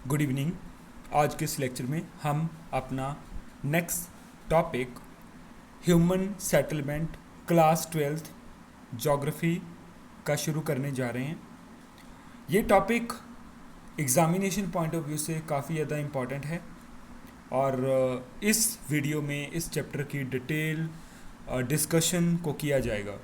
Good evening. आज के इस लेक्चर में हम अपना next topic human settlement class 12th geography का शुरू करने जा रहे हैं। ये topic examination point of view से काफ़ी ज़्यादा इम्पॉर्टेंट है और इस वीडियो में इस चैप्टर की डिटेल डिस्कशन को किया जाएगा।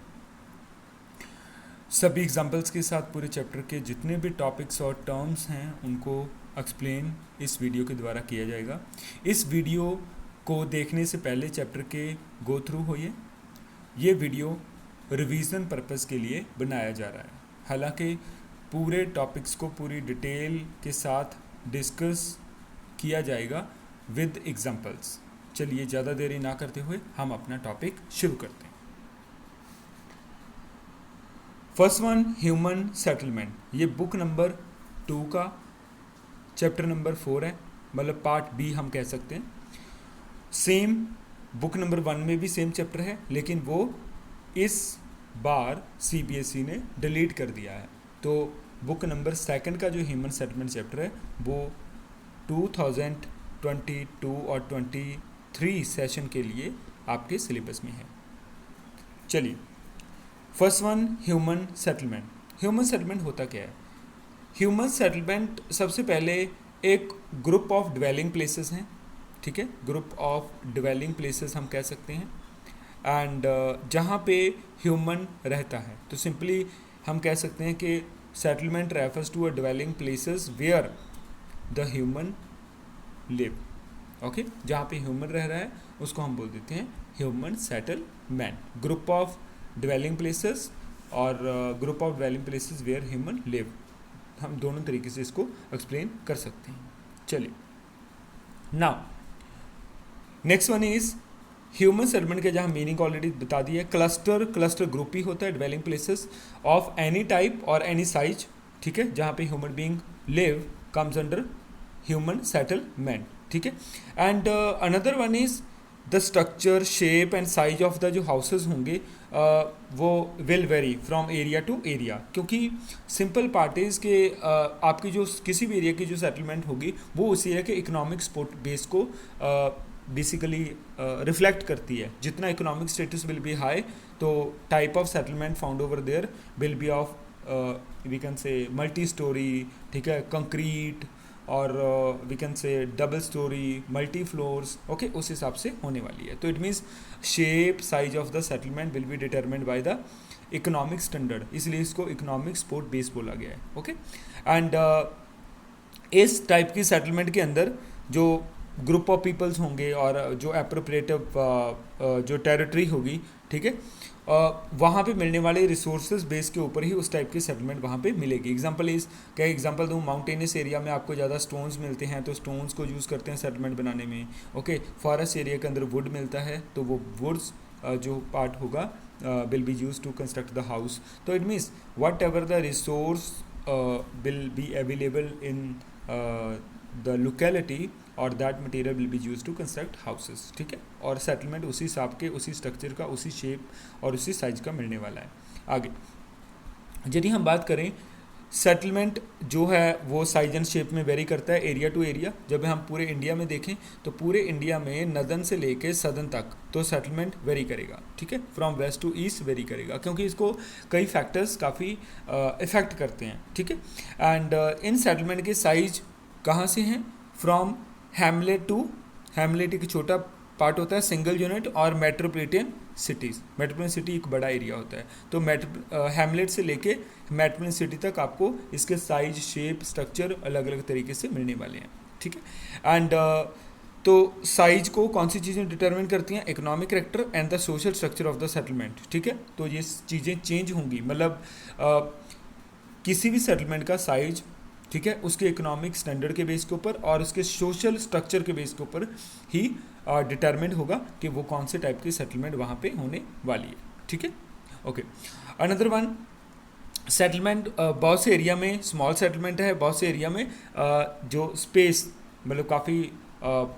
सभी एग्जांपल्स के साथ पूरे चैप्टर के जितने भी टॉपिक्स और टर्म्स हैं उनको एक्सप्लेन इस वीडियो के द्वारा किया जाएगा। इस वीडियो को देखने से पहले चैप्टर के गो थ्रू होइए। ये वीडियो रिवीजन पर्पस के लिए बनाया जा रहा है, हालांकि पूरे टॉपिक्स को पूरी डिटेल के साथ डिस्कस किया जाएगा विद एग्जांपल्स। चलिए ज़्यादा देरी ना करते हुए हम अपना टॉपिक शुरू करते हैं। First one, human settlement. ये बुक नंबर 2 का चैप्टर नंबर 4 है, मतलब पार्ट बी हम कह सकते हैं। सेम बुक नंबर 1 में भी सेम चैप्टर है, लेकिन वो इस बार सीबीएसई ने डिलीट कर दिया है। तो बुक नंबर 2 का जो ह्यूमन सेटलमेंट चैप्टर है वो 2022 और 23 सेशन के लिए आपके सिलेबस में है। चलिए, first one, human settlement. Human settlement होता क्या है? ह्यूमन सेटलमेंट सबसे पहले एक ग्रुप ऑफ डिवेलिंग प्लेसेस हैं, ठीक है, ग्रुप ऑफ डिवेलिंग प्लेसेस हम कह सकते हैं, एंड जहाँ पे ह्यूमन रहता है। तो सिंपली हम कह सकते हैं कि settlement refers to a dwelling places where the human live. Okay, जहाँ पे ह्यूमन रह रहा है उसको हम बोल देते हैं human settlement. Group of dwelling places और group of dwelling places where human live, हम दोनों तरीके से इसको एक्सप्लेन कर सकते हैं। चलिए, now next one is human settlement के जहाँ मीनिंग ऑलरेडी बता दी है। क्लस्टर ग्रुप ही होता है dwelling places of any type और एनी साइज, ठीक है, जहाँ पे human being live comes under human settlement, ठीक है। And another one is the structure, shape and size of the जो हाउसेज होंगे वो will vary from area to area, क्योंकि सिंपल पार्ट इज़ के आपकी जो किसी भी एरिया की जो सेटलमेंट होगी वो उस एरिया के इकोनॉमिक सपोर्ट बेस को बेसिकली रिफ्लेक्ट करती है। जितना economic status will be high, तो type of settlement found over there will be of we can say multi storey, ठीक है, कंक्रीट, और we can say double storey, multi floors, okay, उस हिसाब से होने वाली है। तो it means shape, size of the settlement will be determined by the economic standard, इसलिए इसको इकोनॉमिक सपोर्ट बेस बोला गया है। ओके, एंड इस टाइप की सेटलमेंट के अंदर जो ग्रुप ऑफ पीपल्स होंगे और जो अप्रोप्रिएटिव जो टेरिटरी होगी, ठीक है, वहाँ पे मिलने वाले रिसोर्सेज बेस के ऊपर ही उस टाइप की सेटलमेंट वहाँ पे मिलेगी। एग्जांपल इस क्या एग्जांपल दूँ, माउंटेनियस एरिया में आपको ज़्यादा स्टोन्स मिलते हैं तो स्टोन्स को यूज़ करते हैं सेटलमेंट बनाने में। ओके, फॉरेस्ट एरिया के अंदर वुड मिलता है तो वो वुड्स जो पार्ट होगा will be use to construct the house. तो it means whatever the resource will be available in the locality और that material will be use to construct houses, ठीक है। और सेटलमेंट उसी हिसाब के, उसी स्ट्रक्चर का, उसी शेप और उसी साइज का मिलने वाला है। आगे यदि हम बात करें, सेटलमेंट जो है वो साइज एंड शेप में वेरी करता है एरिया टू एरिया। जब हम पूरे इंडिया में देखें तो पूरे इंडिया में नदन से लेके सदन तक तो सेटलमेंट वेरी करेगा, ठीक है, from west to east vary करेगा, क्योंकि इसको कई फैक्टर्स काफ़ी इफेक्ट करते हैं, ठीक है। एंड इन सेटलमेंट के साइज कहाँ से हैं? फ्रॉम हैमलेट टू, हैमलेट एक छोटा पार्ट होता है, सिंगल यूनिट, और मेट्रोपॉलिटन सिटीज़, मेट्रोपॉलिटन सिटी एक बड़ा एरिया होता है। तो हैमलेट से लेके मेट्रोपॉलिटन सिटी तक आपको इसके साइज, शेप, स्ट्रक्चर अलग अलग तरीके से मिलने वाले हैं, ठीक है। एंड तो साइज को कौन सी चीज़ें डिटरमिन करती हैं? Economic character and the social structure of the settlement, ठीक है। तो ये चीज़ें चेंज होंगी, मतलब किसी भी सेटलमेंट का साइज, ठीक है, उसके इकोनॉमिक स्टैंडर्ड के बेस के ऊपर और उसके सोशल स्ट्रक्चर के बेस के ऊपर ही डिटरमिन होगा कि वो कौन से टाइप की सेटलमेंट वहाँ पे होने वाली है, ठीक है। ओके, अनदर वन, सेटलमेंट बहुत से एरिया में स्मॉल सेटलमेंट है, बहुत से एरिया में जो स्पेस, मतलब काफ़ी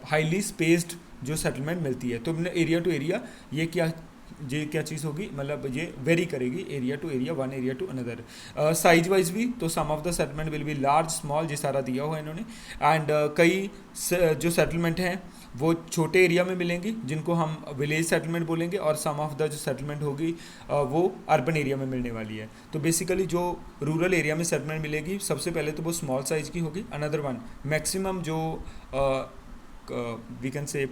हाईली स्पेस्ड जो सेटलमेंट मिलती है। तो एरिया टू एरिया ये क्या ये क्या चीज़ होगी, मतलब ये वेरी करेगी area to area, one area to another. Size wise भी तो some of the settlement will be large small, ये सारा दिया हुआ है इन्होंने। एंड कई जो सेटलमेंट हैं वो छोटे एरिया में मिलेंगी जिनको हम विलेज सेटलमेंट बोलेंगे, और सम ऑफ द जो सेटलमेंट होगी वो अर्बन एरिया में मिलने वाली है। तो बेसिकली जो रूरल एरिया में सेटलमेंट मिलेगी सबसे पहले तो वो स्मॉल साइज की होगी। अनदर वन, मैक्सिमम जो वी कैन से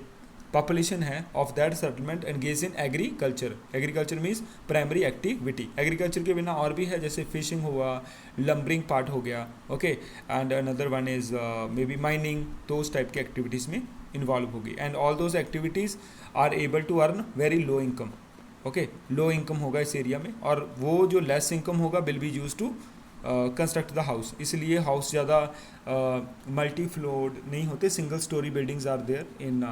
पॉपुलेशन है of that settlement engage in agriculture. Agriculture means primary activity. Agriculture के बिना और भी है, जैसे फिशिंग हुआ, लंबरिंग पार्ट हो गया, okay. And another one is maybe mining, तो उस टाइप की एक्टिविटीज़ में इन्वॉल्व होगी। And all those activities are able to earn very low income, okay. Low income होगा इस एरिया में, और वो जो लेस इनकम होगा will be use to construct the house. इसलिए हाउस ज़्यादा मल्टी फ्लोर्ड नहीं होते, single storey buildings are there in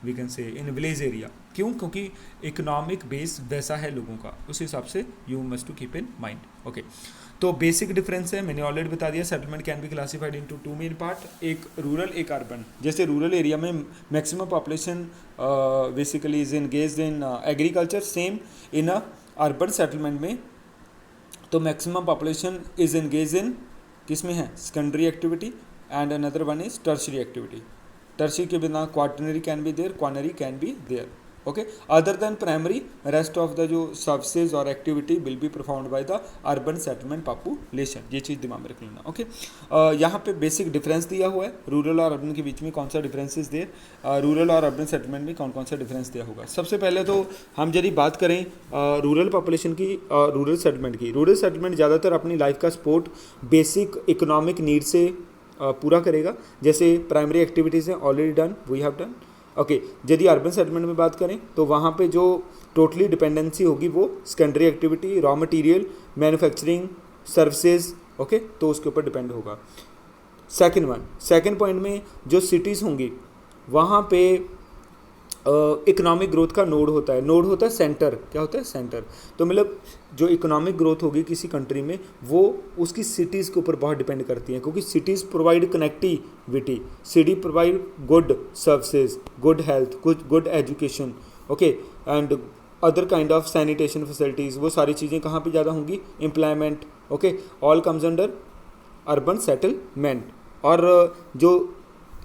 we can say in village area. क्यों? क्योंकि इकोनॉमिक बेस वैसा है लोगों का, उस हिसाब से you must to keep in mind, okay. तो बेसिक डिफरेंस है, मैंने ऑलरेडी बता दिया। Settlement can be classified into two main part, एक रूरल एक अर्बन। जैसे रूरल एरिया में maximum population basically is engaged in agriculture, same in a urban settlement में तो maximum population is engage in किस में है, secondary activity, and another one is tertiary activity. Tertiary के बिना quaternary can be there, quinary can be there, okay. Other than primary, rest of the जो services और activity will be performed by the urban settlement population. ये चीज़ दिमाग में रख लेना, ओके। यहाँ पे बेसिक डिफरेंस दिया हुआ है, रूरल और अर्बन के बीच में कौन सा डिफरेंस इज देयर, रूरल और अर्बन सेटलमेंट में कौन कौन सा डिफरेंस दिया होगा। सबसे पहले तो हम यदि बात करें रूरल पॉपुलेशन की, रूरल सेटलमेंट की, रूरल सेटलमेंट ज़्यादातर अपनी लाइफ का सपोर्ट बेसिक इकोनॉमिक नीड से पूरा करेगा। जैसे प्राइमरी एक्टिविटीज़ हैं already done, we have done, okay. यदि अर्बन सेटलमेंट में बात करें तो वहाँ पे जो टोटली डिपेंडेंसी होगी वो secondary activity, raw material, manufacturing, services, okay, तो उसके ऊपर डिपेंड होगा। सेकंड पॉइंट में जो सिटीज़ होंगी वहाँ पे इकोनॉमिक ग्रोथ का नोड होता है सेंटर। क्या होता है? सेंटर। तो मतलब जो इकोनॉमिक ग्रोथ होगी किसी कंट्री में वो उसकी सिटीज़ के ऊपर बहुत डिपेंड करती हैं, क्योंकि cities provide connectivity, city provide good services, good health, good education, okay, and other kind of sanitation facilities. वो सारी चीज़ें कहाँ पे ज़्यादा होंगी? Employment, okay, all comes under urban settlement. और जो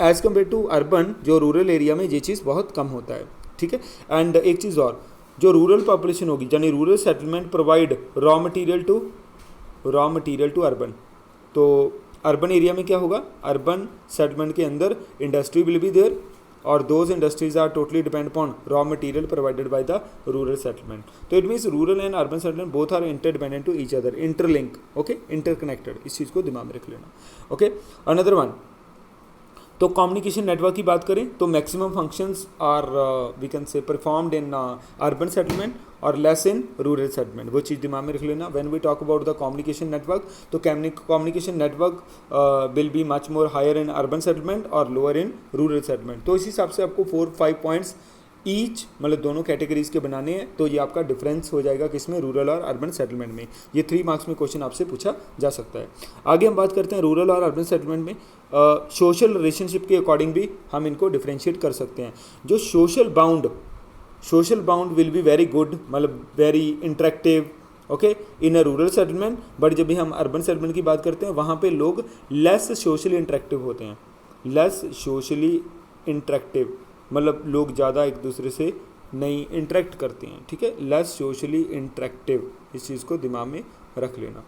एज़ कम्पेयर टू अर्बन, जो रूरल एरिया में ये चीज़ बहुत कम होता है, ठीक है। एंड एक चीज़ और, जो रूरल पॉपुलेशन होगी यानी rural settlement provide raw material to urban. तो अर्बन एरिया में क्या होगा? अर्बन सेटलमेंट के अंदर इंडस्ट्री विल बी देयर, और those industries are totally depend upon raw material provided by the rural settlement. तो it means rural and urban settlement both are interdependent to each other, interlink, okay, interconnected. इस चीज़ को दिमाग में रख लेना, ओके। अनदर वन, तो कम्युनिकेशन नेटवर्क की बात करें तो maximum functions are we can say performed in urban settlement और लेस इन रूरल सेटलमेंट। वो चीज़ दिमाग में रख लेना when we talk about the communication network. तो communication network will be much more higher in urban settlement और lower in rural settlement. तो इस हिसाब से आपको 4-5 पॉइंट्स ईच, मतलब दोनों कैटेगरीज के बनाने हैं। तो ये आपका डिफरेंस हो जाएगा किसमें? रूरल और अर्बन सेटलमेंट में। ये 3 मार्क्स में क्वेश्चन आपसे पूछा जा सकता है। आगे हम बात करते हैं रूरल और अर्बन सेटलमेंट में सोशल रिलेशनशिप के अकॉर्डिंग भी हम इनको डिफ्रेंशिएट कर सकते हैं। जो social bound will be very good, मतलब very interactive, okay, in a rural settlement. But जब भी हम अर्बन सेटलमेंट की बात करते हैं वहाँ पे लोग लेस सोशली इंटरेक्टिव होते हैं, लेस सोशली इंटरेक्टिव, मतलब लोग ज़्यादा एक दूसरे से नहीं इंटरेक्ट करते हैं, ठीक है, लेस सोशली इंटरेक्टिव। इस चीज़ को दिमाग में रख लेना।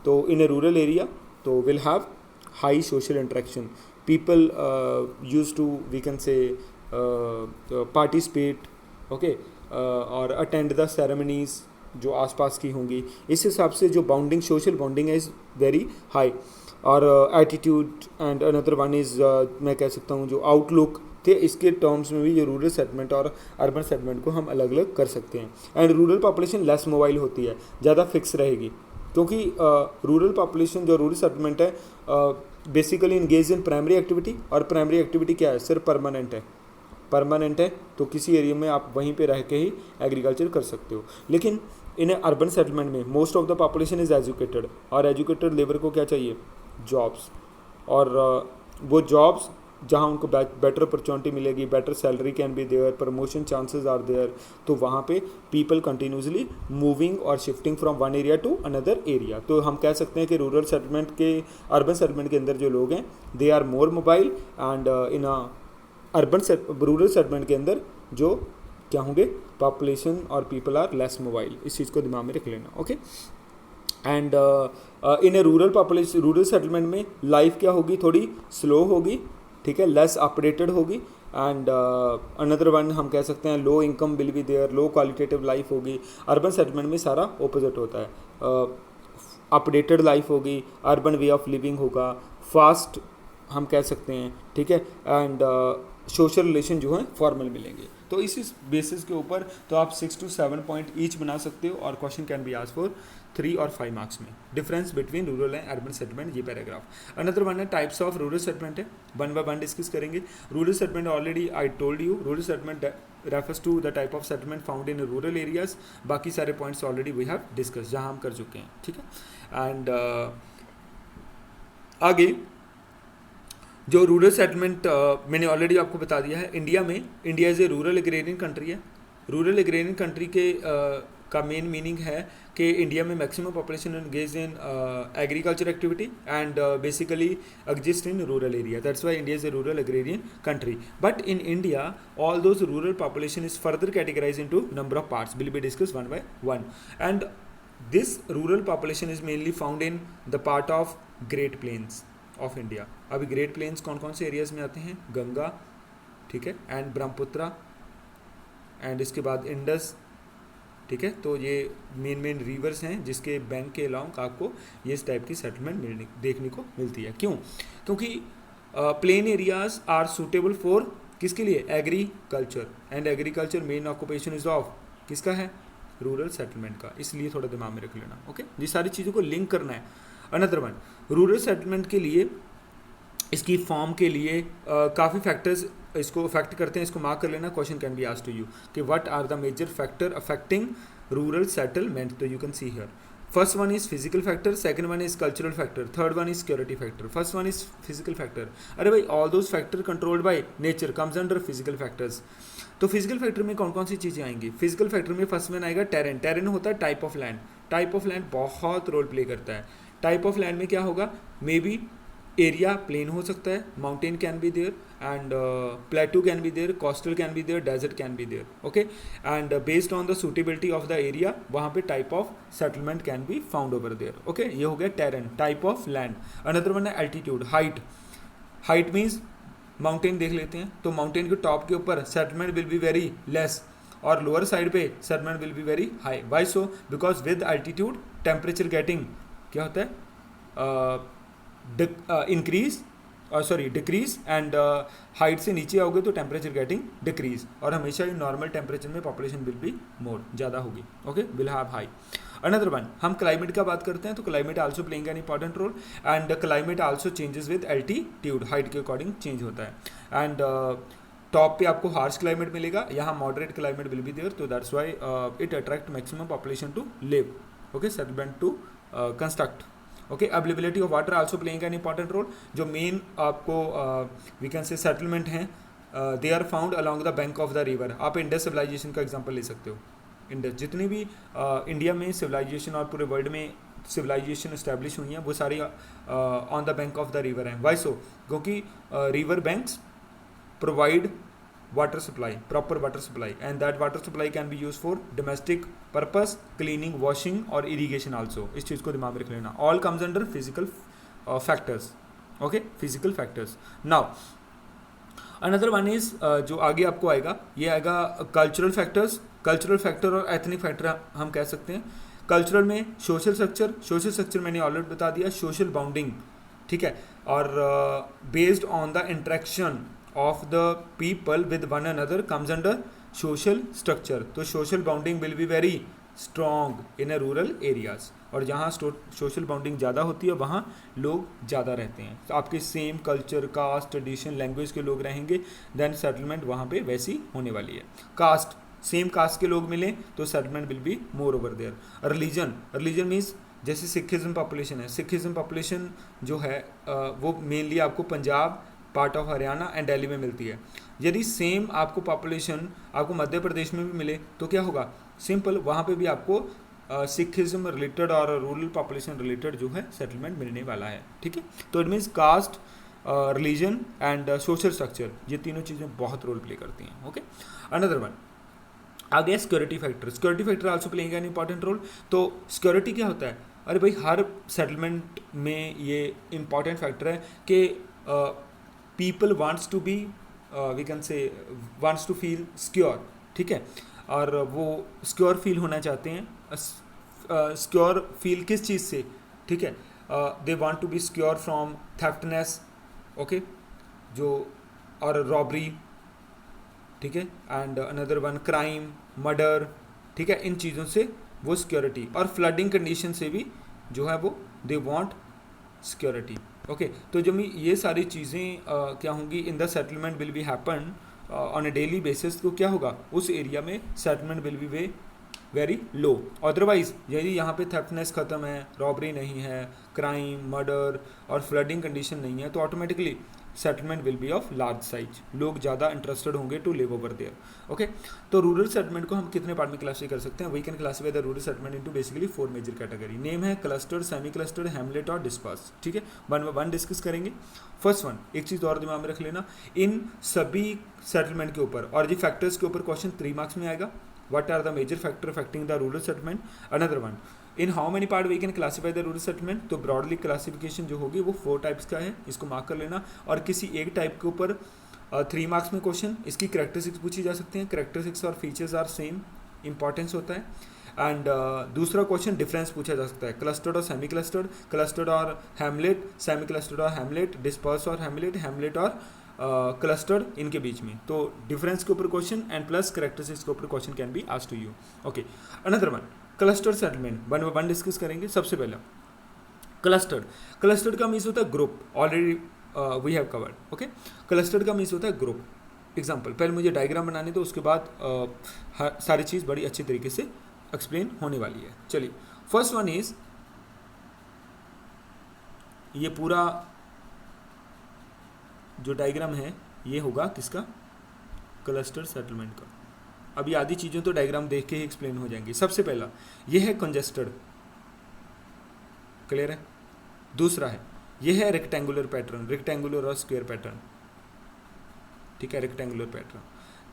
तो इन ए रूरल एरिया तो will have high social interaction, people use to we can say participate, okay, और अटेंड द सेरेमनीज जो आसपास की होंगी। इस हिसाब से जो बाउंडिंग, सोशल बाउंडिंग है इज़ वेरी हाई। और attitude and another one is मैं कह सकता हूँ जो आउटलुक थे, इसके टर्म्स में भी जो रूरल सेटलमेंट और अर्बन सेटलमेंट को हम अलग अलग कर सकते हैं। And rural population less mobile होती है, ज़्यादा फिक्स रहेगी, क्योंकि रूरल पॉपुलेशन जो रूरल सेटलमेंट है basically engage in primary activity, और प्राइमरी एक्टिविटी क्या है? सिर्फ परमानेंट है। तो किसी एरिया में आप वहीं पे रह के ही एग्रीकल्चर कर सकते हो। लेकिन इन अर्बन सेटलमेंट में most of the population is educated, और एजुकेटेड लेबर को क्या चाहिए? जॉब्स। और वो जॉब्स जहाँ उनको बेटर अपॉर्चुनिटी मिलेगी, better salary can be there, promotion chances are there, तो वहाँ पे पीपल कंटिन्यूसली मूविंग और shifting from one area to another area. तो हम कह सकते हैं कि रूरल सेटलमेंट के, अर्बन सेटलमेंट के अंदर जो लोग हैं they are more mobile, and in rural settlement के अंदर जो क्या होंगे, पॉपुलेशन और पीपल आर लेस मोबाइल। इस चीज़ को दिमाग में रख लेना, okay. And in a rural population, rural settlement में लाइफ क्या होगी, थोड़ी स्लो होगी, ठीक है, लेस अपडेटेड होगी। एंड अनदर वन हम कह सकते हैं low income will be there, low qualitative life होगी। अर्बन सेटलमेंट में सारा ऑपोजिट होता है, अपडेटेड लाइफ होगी, अर्बन वे ऑफ लिविंग होगा, फास्ट हम कह सकते हैं, ठीक है, एंड सोशल रिलेशन जो है फॉर्मल मिलेंगे। तो इस बेसिस के ऊपर तो आप 6 to 7 पॉइंट ईच बना सकते हो, और question can be asked for 3 और 5 मार्क्स में। Difference between rural and urban settlement, ये पैराग्राफ। अनदर वन है टाइप्स ऑफ रूरल सेटलमेंट है, वन बाय वन डिस्कस करेंगे। Rural settlement already I told you, rural settlement refers to the type of settlement found in rural areas. बाकी सारे points already we have discuss, जहाँ हम कर चुके हैं, ठीक है। एंड आगे जो रूरल सेटलमेंट मैंने ऑलरेडी आपको बता दिया है, इंडिया में, India is a rural agrarian country है। रूरल एग्रेरियन कंट्री के का मेन मीनिंग है कि इंडिया में maximum population engage in agriculture activity and basically exist in rural area, that's why India is a rural agrarian country. But in India all those rural population is further categorize into number of parts, will be discuss one by one. And this rural population is mainly found in the part of great plains of India. अभी great plains कौन कौन से areas में आते हैं, गंगा, ठीक है, and Brahmaputra, and इसके बाद इंडस, ठीक है। तो ये मेन रिवर्स हैं जिसके बैंक के अलाउंग आपको ये इस टाइप की सेटलमेंट देखने को मिलती है। क्यों? क्योंकि plain areas are suitable for किसके लिए, agriculture, and agriculture main occupation is of किसका है, रूरल सेटलमेंट का, इसलिए थोड़ा दिमाग में रख लेना, ओके। ये सारी चीज़ों को लिंक करना है। अनदर वन, रूरल सेटलमेंट के लिए, इसकी फॉर्म के लिए काफ़ी फैक्टर्स इसको अफेक्ट करते हैं, इसको मार्क कर लेना। Question can be asked to you कि what are the major factor affecting rural settlement, तो you can see here. First one is physical factor, second one is cultural factor, third one is security factor. First one is physical factor, अरे भाई all those factor controlled by nature comes under physical factors. तो physical factor में कौन कौन सी चीज़ें आएंगी, physical factor में फर्स्ट वन आएगा टेरेन। टेरेन होता है type of land, type of land बहुत रोल प्ले करता है। टाइप ऑफ लैंड में क्या होगा, मे बी एरिया प्लेन हो सकता है, mountain can be there, and plateau can be there, coastal can be there, desert can be there, okay. And based on the suitability of the area वहाँ पे type of settlement can be found over there, okay. ये हो गया terrain, type of land. Another one है altitude, height. Height means mountain देख लेते हैं, तो माउंटेन के टॉप के ऊपर settlement will be very less, और लोअर साइड पे settlement will be very high. Why so? Because with altitude temperature getting क्या होता है, इंक्रीज और सॉरी डिक्रीज, एंड हाइट से नीचे आओगे तो टेम्परेचर गेटिंग डिक्रीज, और हमेशा नॉर्मल टेम्परेचर में पॉपुलेशन विल बी मोर, ज़्यादा होगी, okay, will have high. Another one, हम क्लाइमेट का बात करते हैं, तो climate also playing an important role, and climate also changes with altitude, height के अकॉर्डिंग चेंज होता है। एंड टॉप पे आपको हार्श क्लाइमेट मिलेगा, यहाँ moderate climate will be there, तो that's why it attract maximum population to live, okay, settlement to construct, okay. Availability of water also playing an important role. जो main आपको we can say settlement हैं, they are found along the bank of the river. आप Indus civilisation का example ले सकते हो। Indus, जितनी भी इंडिया में सिविलाइजेशन और पूरे वर्ल्ड में सिविलाइजेशन इस्टेब्लिश हुई हैं, वो सारी on the bank of the river हैं। वाई सो? क्योंकि river banks provide water supply, proper water supply, and that water supply can be used for domestic purpose, cleaning, washing और irrigation also। इस चीज़ को दिमाग में रख लेना। all comes under physical factors, okay, physical factors। now another one is जो आगे आपको आएगा, ये आएगा cultural factors। cultural factor और ethnic factor हम कह सकते हैं। cultural में social structure, social structure मैंने ऑलरेडी बता दिया, social bounding, ठीक है, और based on the interaction of the people with one another comes under social structure। तो social bonding will be very strong in a rural areas, और जहाँ social bonding ज़्यादा होती है वहाँ लोग ज़्यादा रहते हैं, तो आपके same culture, caste, tradition, language के लोग रहेंगे, देन सेटलमेंट वहाँ पे वैसी होने वाली है। कास्ट, सेम कास्ट के लोग मिलें तो settlement will be more over there. Religion, religion means जैसे सिखिज्म पॉपुलेशन है, सिखिज्म पॉपुलेशन जो है वो मेनली आपको Punjab part of Haryana and Delhi में मिलती है। यदि सेम आपको पॉपुलेशन आपको मध्य प्रदेश में भी मिले तो क्या होगा, सिंपल, वहाँ पे भी आपको सिखिज्म रिलेटेड और रूरल पॉपुलेशन रिलेटेड जो है सेटलमेंट मिलने वाला है। ठीक है, तो it means caste, religion and social structure, ये तीनों चीज़ें बहुत रोल प्ले करती हैं। ओके, अनदर वन आ गया security factor. Security factor also playing an important role. तो सिक्योरिटी क्या होता है, अरे भाई हर सेटलमेंट में ये इंपॉर्टेंट फैक्टर है कि people wants to be we can say wants to feel secure. ठीक है, और वो सिक्योर फील होना चाहते हैं। सिक्योर फील किस चीज़ से, ठीक है, they want to be secure from theftness, okay, जो और रॉबरी, ठीक है, and another one crime, murder, ठीक है, इन चीज़ों से वो सिक्योरिटी, और फ्लडिंग कंडीशन से भी जो है वो दे वांट सिक्योरिटी। ओके, तो जब ये सारी चीज़ें क्या होंगी in the settlement will be happen on a daily basis, तो क्या होगा उस एरिया में settlement will be very low. Otherwise यदि यहाँ पे थेफ्टनेस खत्म है, रॉबरी नहीं है, क्राइम, मर्डर और फ्लडिंग कंडीशन नहीं है, तो automatically settlement will be of large size, लोग ज़्यादा इंटरेस्टेड होंगे to live over there. Okay, तो रूरल सेटलमेंट को हम कितने पार्ट में क्लासीफाई कर सकते हैं, we can classify the rural settlement into basically 4 major category. Name है क्लस्टर्ड, सेमी क्लस्टर्ड, हैमलेट और डिस्पर्स। ठीक है, वन बाय वन डिस्कस करेंगे। फर्स्ट वन, एक चीज़ और दिमाग में रख लेना, इन सभी सेटलमेंट के ऊपर और जी फैक्टर्स के ऊपर क्वेश्चन 3 मार्क्स में आएगा। What are the major factor affecting the rural settlement? Another one, in how many part we can classify the rural settlement? तो broadly classification जो होगी वो 4 टाइप्स का है, इसको मार्क कर लेना। और किसी एक टाइप के ऊपर 3 मार्क्स में क्वेश्चन, इसकी करेक्टरिस्टिक्स पूछी जा सकती हैं। करेक्टरिस्टिक्स और फीचर्स आर सेम, इंपॉर्टेंस होता है। एंड दूसरा क्वेश्चन डिफरेंस पूछा जा सकता है, क्लस्टर्ड और सेमी क्लस्टर्ड, क्लस्टर्ड और हैमलेट, सेमी क्लस्टर्ड और हैमलेट, डिस्पर्स और हैमलेट, हैमलेट और क्लस्टर्ड, इनके बीच में। तो डिफरेंस के ऊपर क्वेश्चन एंड प्लस करेक्टरिस्टिक्स के ऊपर question can be asked to you. Okay, another one cluster settlement, one by one discuss करेंगे। सबसे पहला क्लस्टर्ड, क्लस्टर्ड का मीन्स होता है group, already we have covered. Okay, clustered का मीन्स होता है ग्रुप। एग्जाम्पल, पहले मुझे डायग्राम बनाने दो, उसके बाद सारी चीज़ बड़ी अच्छी तरीके से एक्सप्लेन होने वाली है। चलिए, फर्स्ट वन इज, ये पूरा जो डायग्राम है ये होगा किसका, क्लस्टर सेटलमेंट का। अभी आधी चीज़ें तो डायग्राम देख के ही एक्सप्लेन हो जाएंगी। सबसे पहला ये है कंजेस्टेड, क्लियर है। दूसरा है ये है रेक्टेंगुलर पैटर्न, रेक्टेंगुलर और स्क्वायर पैटर्न, ठीक है, rectangular pattern.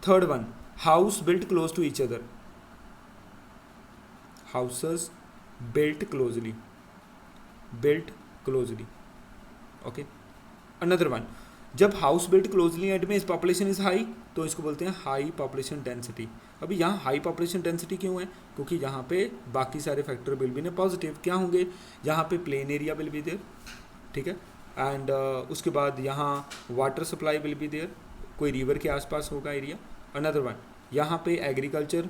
Third one, house built close to each other, houses built closely, built closely. Okay, another one, जब हाउस बिल्ट क्लोजली एंड में पॉपुलेशन इज हाई तो इसको बोलते हैं हाई पॉपुलेशन डेंसिटी। अभी यहाँ हाई पॉपुलेशन डेंसिटी क्यों है, क्योंकि यहाँ पे बाकी सारे फैक्टर विल बी ने पॉजिटिव, क्या होंगे, यहाँ पे plain area will be there, ठीक है, एंड उसके बाद यहाँ water supply will be there, कोई रिवर के आसपास होगा एरिया। अनदर वन, यहाँ पे एग्रीकल्चर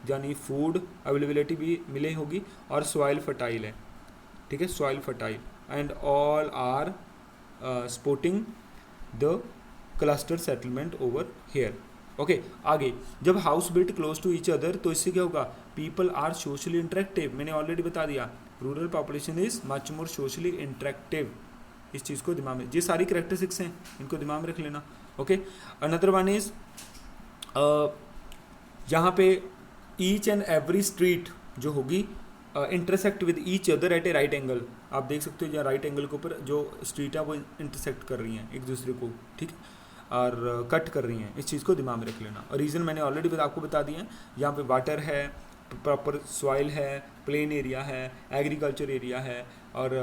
यानी फूड अवेलेबिलिटी भी मिले होगी, और सॉइल फर्टाइल है, ठीक है, soil fertile, and all are supporting the cluster settlement over here. Okay, आगे जब house built close to each other तो इससे क्या होगा, पीपल आर सोशली इंटरेक्टिव। मैंने ऑलरेडी बता दिया, rural population is much more socially interactive. इस चीज़ को दिमाग में, ये सारी करेक्टरिस्टिक्स हैं, इनको दिमाग में रख लेना। ओके, अनदर वन इज, यहाँ पे ईच एंड एवरी स्ट्रीट जो होगी intersect with each other at A right angle. आप देख सकते हो यहाँ राइट एंगल के ऊपर जो स्ट्रीट है वो इंटरसेक्ट कर रही हैं एक दूसरे को, ठीक, और कट कर रही हैं। इस चीज़ को दिमाग में रख लेना। और रीज़न मैंने ऑलरेडी आपको बता दिया है, यहाँ पे वाटर है, प्रॉपर सॉइल है, प्लेन एरिया है, एग्रीकल्चर एरिया है, और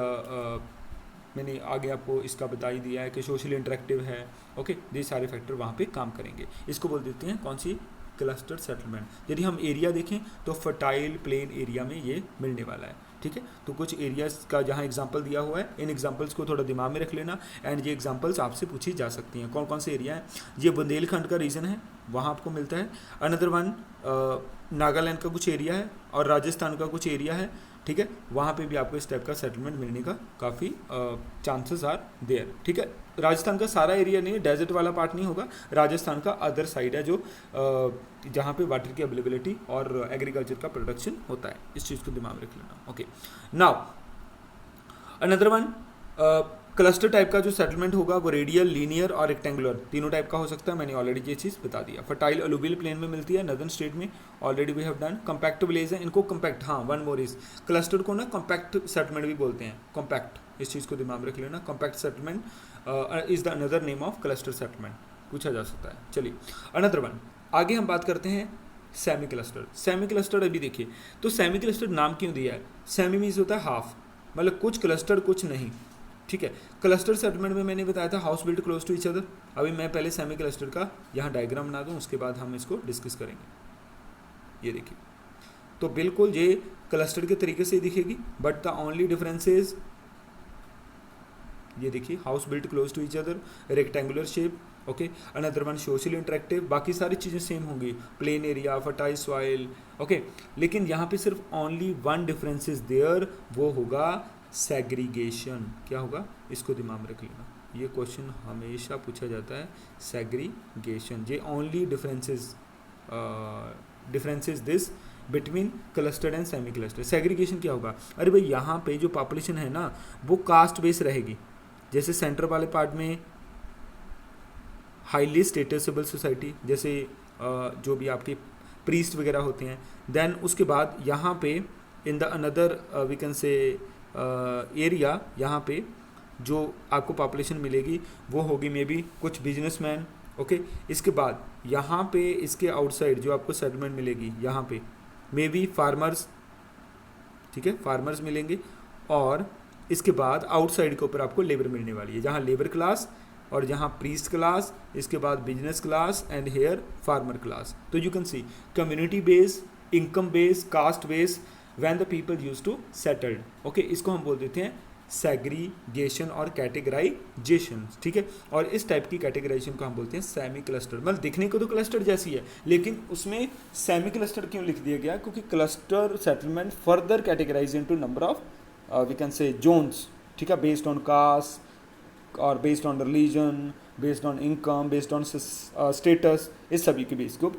मैंने आगे आपको इसका बता ही दिया है कि सोशली इंटरेक्टिव है। ओके, ये सारे फैक्टर वहाँ पे काम करेंगे। इसको बोल देते हैं कौन सी, क्लस्टर सेटलमेंट। यदि हम एरिया देखें तो फर्टाइल प्लेन एरिया में ये मिलने वाला है, ठीक है। तो कुछ एरियाज का जहाँ एग्जांपल दिया हुआ है, इन एग्जांपल्स को थोड़ा दिमाग में रख लेना, एंड ये एग्जांपल्स आपसे पूछी जा सकती हैं। कौन कौन से एरिया है, ये बुंदेलखंड का रीजन है, वहाँ आपको मिलता है। अनदर वन, नागालैंड का कुछ एरिया है, और राजस्थान का कुछ एरिया है, ठीक है, वहाँ पे भी आपको इस टाइप का सेटलमेंट मिलने का काफ़ी चांसेस आर देयर, ठीक है। राजस्थान का सारा एरिया नहीं, डेजर्ट वाला पार्ट नहीं होगा, राजस्थान का अदर साइड है जो जहाँ पे वाटर की अवेलेबिलिटी और एग्रीकल्चर का प्रोडक्शन होता है। इस चीज़ को दिमाग में रख लेना। Okay, now another one, cluster type का जो सेटलमेंट होगा वो रेडियल, लीनियर और रेक्टेंगुलर तीनों टाइप का हो सकता है। मैंने ऑलरेडी ये चीज़ बता दिया। फर्टाइल अलुवियल प्लेन में मिलती है, नदर्न स्टेट में, already we have done. Compact village है, इनको कॉम्पैक्ट, हाँ वन मोर इज, क्लस्टर को ना कॉम्पैक्ट सेटलमेंट भी बोलते हैं, कॉम्पैक्ट, इस चीज़ को दिमाग में रख लेना। Compact settlement is the another name of cluster settlement, पूछा जा सकता है। चलिए अनदर वन, आगे हम बात करते हैं सेमी क्लस्टर। सेमी क्लस्टर अभी देखिए, तो सेमी क्लस्टर नाम क्यों दिया है? सेमी मीन्स होता है हाफ, मतलब कुछ क्लस्टर कुछ नहीं, ठीक है। क्लस्टर सेटलमेंट में मैंने बताया था house built close to each other. अभी मैं पहले सेमी क्लस्टर का यहाँ डायग्राम बना दूँ, उसके बाद हम इसको डिस्कस करेंगे। ये देखिए, तो बिल्कुल ये क्लस्टर के तरीके से दिखेगी, but the only difference is, ये देखिए, house built close to each other, rectangular shape, okay. Another one socially interactive, बाकी सारी चीज़ें सेम होंगी, plain area, fertile soil, okay. लेकिन यहाँ पे सिर्फ only one difference is there, वो होगा सेग्रीगेशन। क्या होगा, इसको दिमाग में रख लेना, ये क्वेश्चन हमेशा पूछा जाता है, सेग्रीगेशन। ये only differences this between clustered and semi clustered. Segregation क्या होगा, अरे भाई यहाँ पे जो पॉपुलेशन है ना वो कास्ट बेस रहेगी, जैसे सेंटर वाले पार्ट में हाईली स्टेटसेबल सोसाइटी, जैसे जो भी आपके प्रीस्ट वगैरह होते हैं, देन उसके बाद यहाँ पे in the another we can say area, यहाँ पे जो आपको पॉपुलेशन मिलेगी वो होगी मे बी कुछ बिजनेसमैन, ओके। इसके बाद यहाँ पे इसके आउटसाइड जो आपको सेटलमेंट मिलेगी, यहाँ पे मे बी फार्मर्स, ठीक है, फार्मर्स मिलेंगे। और इसके बाद आउटसाइड के ऊपर आपको लेबर मिलने वाली है, जहाँ लेबर क्लास और जहाँ प्रीस्ट क्लास, इसके बाद business class and hair farmer class. तो you can see community base, income base, caste base, when the people use to settled, okay. इसको हम बोल देते हैं सेग्रीगेशन और कैटेगराइजेशन, ठीक है। और इस टाइप की कैटेगराइजेशन को हम बोलते हैं सेमी क्लस्टर। मतलब दिखने को तो क्लस्टर जैसी है, लेकिन उसमें सेमी क्लस्टर क्यों लिख दिया गया? क्योंकि cluster settlement further categorize into number of we can say zones, ठीक है, बेस्ड ऑन कास्ट और based on religion, based on income, based on status, इस सभी के बेस को,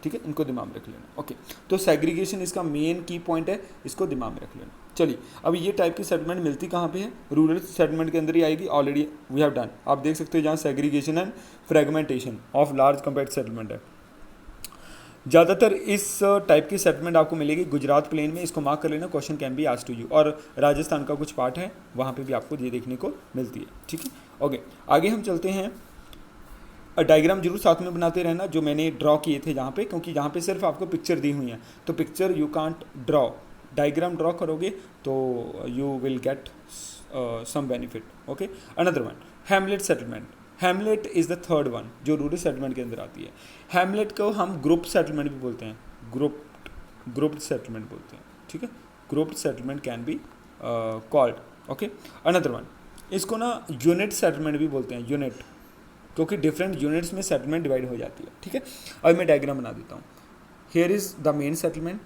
ठीक है, इनको दिमाग में रख लेना, ओके। तो सेग्रीगेशन इसका मेन की पॉइंट है, इसको दिमाग में रख लेना। चलिए, अब ये टाइप की सेटलमेंट मिलती कहाँ पे है? रूरल सेटलमेंट के अंदर ही आएगी, ऑलरेडी वी हैव डन। आप देख सकते हो जहाँ segregation and fragmentation of large compact settlement है। ज़्यादातर इस टाइप की सेटलमेंट आपको मिलेगी गुजरात प्लेन में, इसको मार्क कर लेना, question can be asked to you. और राजस्थान का कुछ पार्ट है, वहाँ पे भी आपको ये देखने को मिलती है, ठीक है, ओके। आगे हम चलते हैं, डायग्राम जरूर साथ में बनाते रहना जो मैंने ड्रॉ किए थे जहाँ पे, क्योंकि यहाँ पे सिर्फ आपको पिक्चर दी हुई है, तो picture you can't draw, diagram draw करोगे तो you will get some benefit, okay. Another one, hamlet settlement. Hamlet is the third one जो रूरल सेटलमेंट के अंदर आती है। हैमलेट को हम ग्रुप सेटलमेंट भी बोलते हैं, ग्रुप्ड सेटलमेंट बोलते हैं, ठीक है। Grouped settlement can be called, okay. Another one, इसको ना यूनिट सेटलमेंट भी बोलते हैं, यूनिट, क्योंकि डिफरेंट यूनिट्स में सेटलमेंट डिवाइड हो जाती है, ठीक है। अब मैं डायग्राम बना देता हूँ। Here is the main settlement,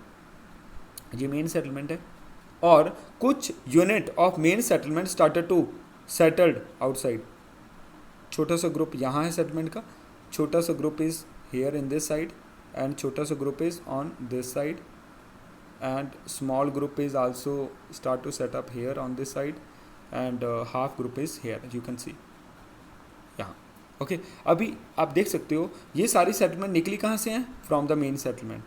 ये मेन सेटलमेंट है, और कुछ unit of main settlement started to settled outside. छोटा सा ग्रुप यहाँ है सेटलमेंट का, छोटा सा group is here in this side and छोटा सा group is on this side and small group is also start to set up here on this side and half group is here, you can see यहाँ, okay. अभी आप देख सकते हो ये सारी सेटलमेंट निकली कहाँ से हैं? From the main settlement.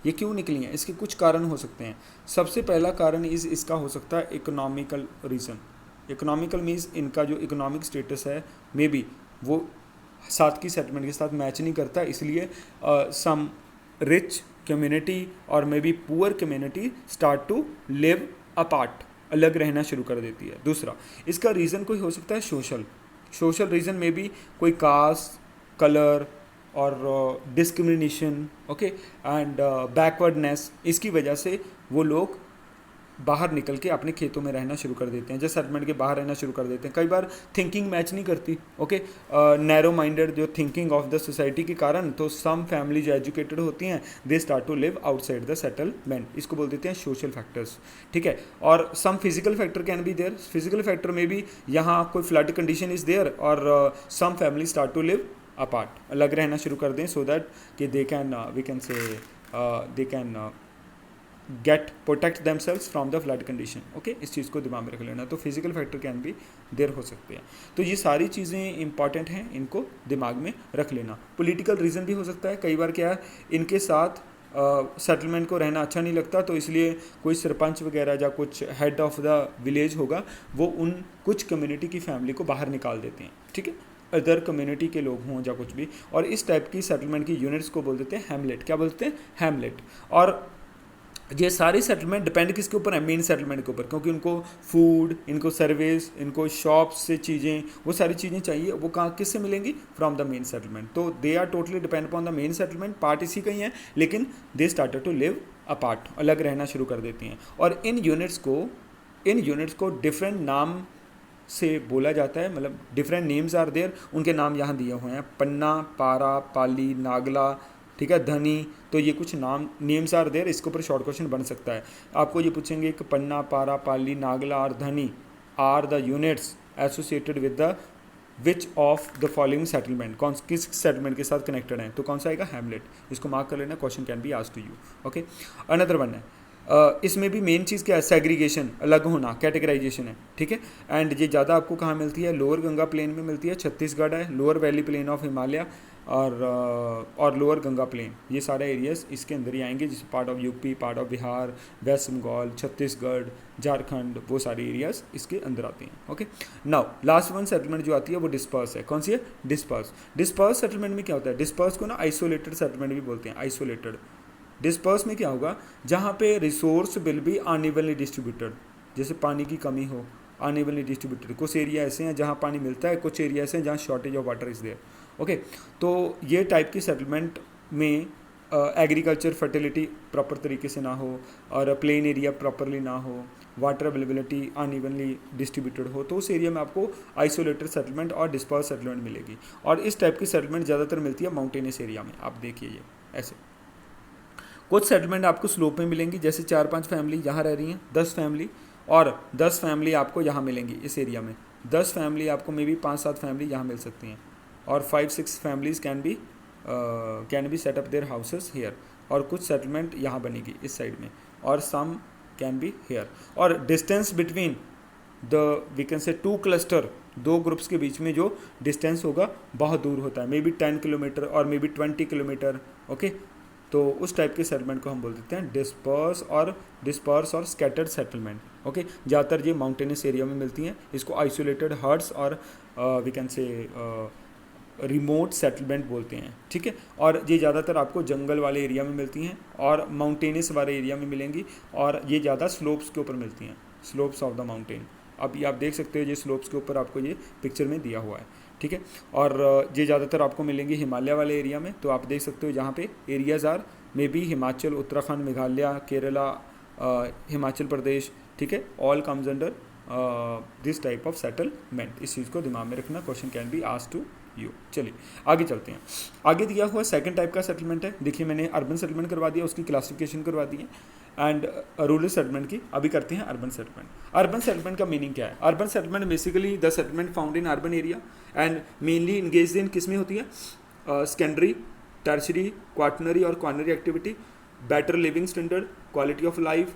ये क्यों निकली हैं? इसके कुछ कारण हो सकते हैं। सबसे पहला कारण इसका हो सकता है इकोनॉमिकल रीज़न। इकोनॉमिकल मीन्स इनका जो इकोनॉमिक स्टेटस है मे बी वो साथ की सेटलमेंट के साथ मैच नहीं करता, इसलिए सम रिच कम्युनिटी और may be poor community start to live apart, अलग रहना शुरू कर देती है। दूसरा, इसका रीज़न कोई हो सकता है सोशल रीज़न में भी, कोई कास्ट, कलर और डिस्क्रिमिनेशन, ओके, एंड बैकवर्डनेस, इसकी वजह से वो लोग बाहर निकल के अपने खेतों में रहना शुरू कर देते हैं, जैसे सेटलमेंट के बाहर रहना शुरू कर देते हैं। कई बार थिंकिंग मैच नहीं करती, ओके, नैरो माइंडेड जो थिंकिंग ऑफ द सोसाइटी के कारण, तो सम फैमिली जो एजुकेटेड होती हैं they start to live outside the settlement, इसको बोल देते हैं सोशल फैक्टर्स, ठीक है। और some physical factor can be there, physical factor में भी यहाँ कोई फ्लड कंडीशन इज देयर और some family start to live apart, अलग रहना शुरू कर दें, सो दैट कि they can we can say they can get protect themselves from the flood condition. Okay, इस चीज़ को दिमाग में रख लेना। तो फिजिकल फैक्टर कैन भी देर हो सकते हैं। तो ये सारी चीज़ें इंपॉर्टेंट हैं, इनको दिमाग में रख लेना। पॉलिटिकल रीज़न भी हो सकता है, कई बार क्या है इनके साथ सेटलमेंट को रहना अच्छा नहीं लगता, तो इसलिए कोई सरपंच वगैरह या कुछ हेड ऑफ द विलेज होगा, वो उन कुछ कम्युनिटी की फैमिली को बाहर निकाल देते हैं, ठीक है, अदर कम्युनिटी के लोग हों या कुछ भी। और इस टाइप की सेटलमेंट की यूनिट्स को बोल देते हैं हैमलेट। क्या बोलते हैं? हैमलेट। और ये सारी सेटलमेंट डिपेंड किसके ऊपर है? मेन सेटलमेंट के ऊपर, क्योंकि उनको फूड, इनको सर्विस, इनको शॉप्स से चीज़ें, वो सारी चीज़ें चाहिए, वो कहाँ किससे मिलेंगी? From the main settlement. तो they are totally depend upon the main settlement, part इसी का ही है, लेकिन they started to live apart, अलग रहना शुरू कर देती हैं। और इन यूनिट्स को डिफरेंट नाम से बोला जाता है, मतलब डिफरेंट नेम्स आर देयर, उनके नाम यहाँ दिए हुए हैं, पन्ना, पारा, पाली, नागला, ठीक है, धनी। तो ये कुछ नेम्स आर देयर, इसके ऊपर शॉर्ट क्वेश्चन बन सकता है। आपको ये पूछेंगे कि पन्ना, पारा, पाली, नागला और Dhani are the units associated with the which of the following settlement, कौन किस सेटलमेंट के साथ कनेक्टेड है? तो कौन सा आएगा? हैमलेट। इसको मार्क कर लेना, question can be asked to you. Okay, another one है, इसमें भी मेन चीज़ क्या है? सेग्रीगेशन, अलग होना, कैटेगराइजेशन है, ठीक है। एंड ये ज़्यादा आपको कहाँ मिलती है? लोअर गंगा प्लेन में मिलती है, छत्तीसगढ़ है, lower valley plain of Himalaya और लोअर गंगा प्लेन, ये सारे एरियाज इसके अंदर ही आएंगे, जैसे part of UP, part of Bihar, West Bengal, Chhattisgarh, Jharkhand, वो सारे एरियाज इसके अंदर आते हैं। Okay, now last one settlement जो आती है वो डिस्पर्स है। कौन सी है? डिस्पर्स। डिस्पर्स सेटलमेंट में क्या होता है? डिस्पर्स को ना आइसोलेटेड सेटलमेंट भी बोलते हैं, आइसोलेटेड। डिस्पर्स में क्या होगा? जहाँ पे resource will B unevenly distributed, जैसे पानी की कमी हो, अनइवनली डिस्ट्रीब्यूटेड। कुछ एरिया ऐसे हैं जहाँ पानी मिलता है, कुछ एरिया ऐसे हैं जहाँ shortage of water is there. Okay, तो ये टाइप की सेटलमेंट में एग्रीकल्चर फर्टिलिटी प्रॉपर तरीके से ना हो, और प्लेन एरिया प्रॉपरली ना हो, वाटर अवेलेबिलिटी अनइवनली डिस्ट्रीब्यूटेड हो, तो उस एरिया में आपको आइसोलेटेड सेटलमेंट और डिस्पर्स सेटलमेंट मिलेगी। और इस टाइप की सेटलमेंट ज़्यादातर मिलती है माउंटेनियस एरिया में। आप देखिए ये ऐसे कुछ सेटलमेंट आपको स्लोप में मिलेंगी, जैसे 4-5 फैमिली यहाँ रह रही हैं, 10 फैमिली, और 10 फैमिली आपको यहाँ मिलेंगी इस एरिया में, 10 फैमिली आपको मे बी 5-7 फैमिली यहाँ मिल सकती हैं, और 5-6 families can be set up there houses here. और कुछ सेटलमेंट यहाँ बनेगी इस साइड में, और सम कैन बी हियर। और distance between the we can say 2 cluster, 2 groups के बीच में जो डिस्टेंस होगा बहुत दूर होता है, मे बी 10 किलोमीटर और मे बी 20 किलोमीटर। ओके, तो उस टाइप के सेटलमेंट को हम बोल देते हैं डिस्पर्स और स्कैटर्ड सेटलमेंट। ओके, ज़्यादातर ये माउंटेनियस एरिया में मिलती हैं, इसको आइसोलेटेड हर्ट्स और we can say remote settlement बोलते हैं, ठीक है। और ये ज़्यादातर आपको जंगल वाले एरिया में मिलती हैं और माउंटेनियस वाले एरिया में मिलेंगी, और ये ज़्यादा स्लोप्स के ऊपर मिलती हैं, स्लोप्स ऑफ द माउंटेन। अब ये आप देख सकते हो, ये स्लोप्स के ऊपर आपको ये पिक्चर में दिया हुआ है, ठीक है। और ये ज़्यादातर आपको मिलेंगे हिमालय वाले एरिया में। तो आप देख सकते हो जहाँ पे areas are may be Himachal, Uttarakhand, Meghalaya, Kerala, Himachal Pradesh, ठीक है, all comes under this type of settlement. इस चीज़ को दिमाग में रखना, question can be asked to you. चलिए आगे चलते हैं। आगे दिया हुआ सेकंड टाइप का सेटलमेंट है। देखिए मैंने अर्बन सेटलमेंट करवा दिया, उसकी क्लासिफिकेशन करवा दी है, एंड रूरल सेटलमेंट की अभी करते हैं अर्बन सेटलमेंट। अर्बन सेटलमेंट का मीनिंग क्या है? Urban settlement basically the settlement found in urban area and mainly engage in किस में होती है? सेकेंडरी, टर्शरी, क्वाटनरी और coronary activity, better living standard, quality of life,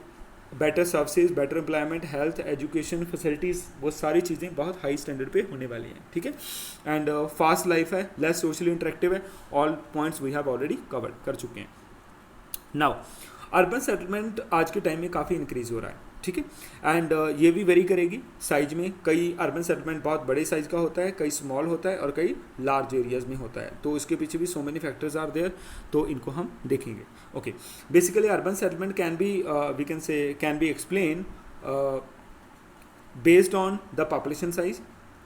better services, better employment, health, education facilities, वो सारी चीज़ें बहुत high standard पे होने वाली हैं, ठीक है। एंड फास्ट लाइफ है, लेस सोशली इंटरेक्टिव है, all points we have already covered कर चुके हैं। नाउ अर्बन सेटलमेंट आज के टाइम में काफ़ी इंक्रीज़ हो रहा है, ठीक है। एंड ये भी वेरी करेगी साइज में। कई अर्बन सेटलमेंट बहुत बड़े साइज का होता है, कई स्मॉल होता है और कई लार्ज एरियाज में होता है। तो इसके पीछे भी so many factors are there, तो इनको हम देखेंगे। Okay, basically urban settlement can be we can say can be explain based on the population size.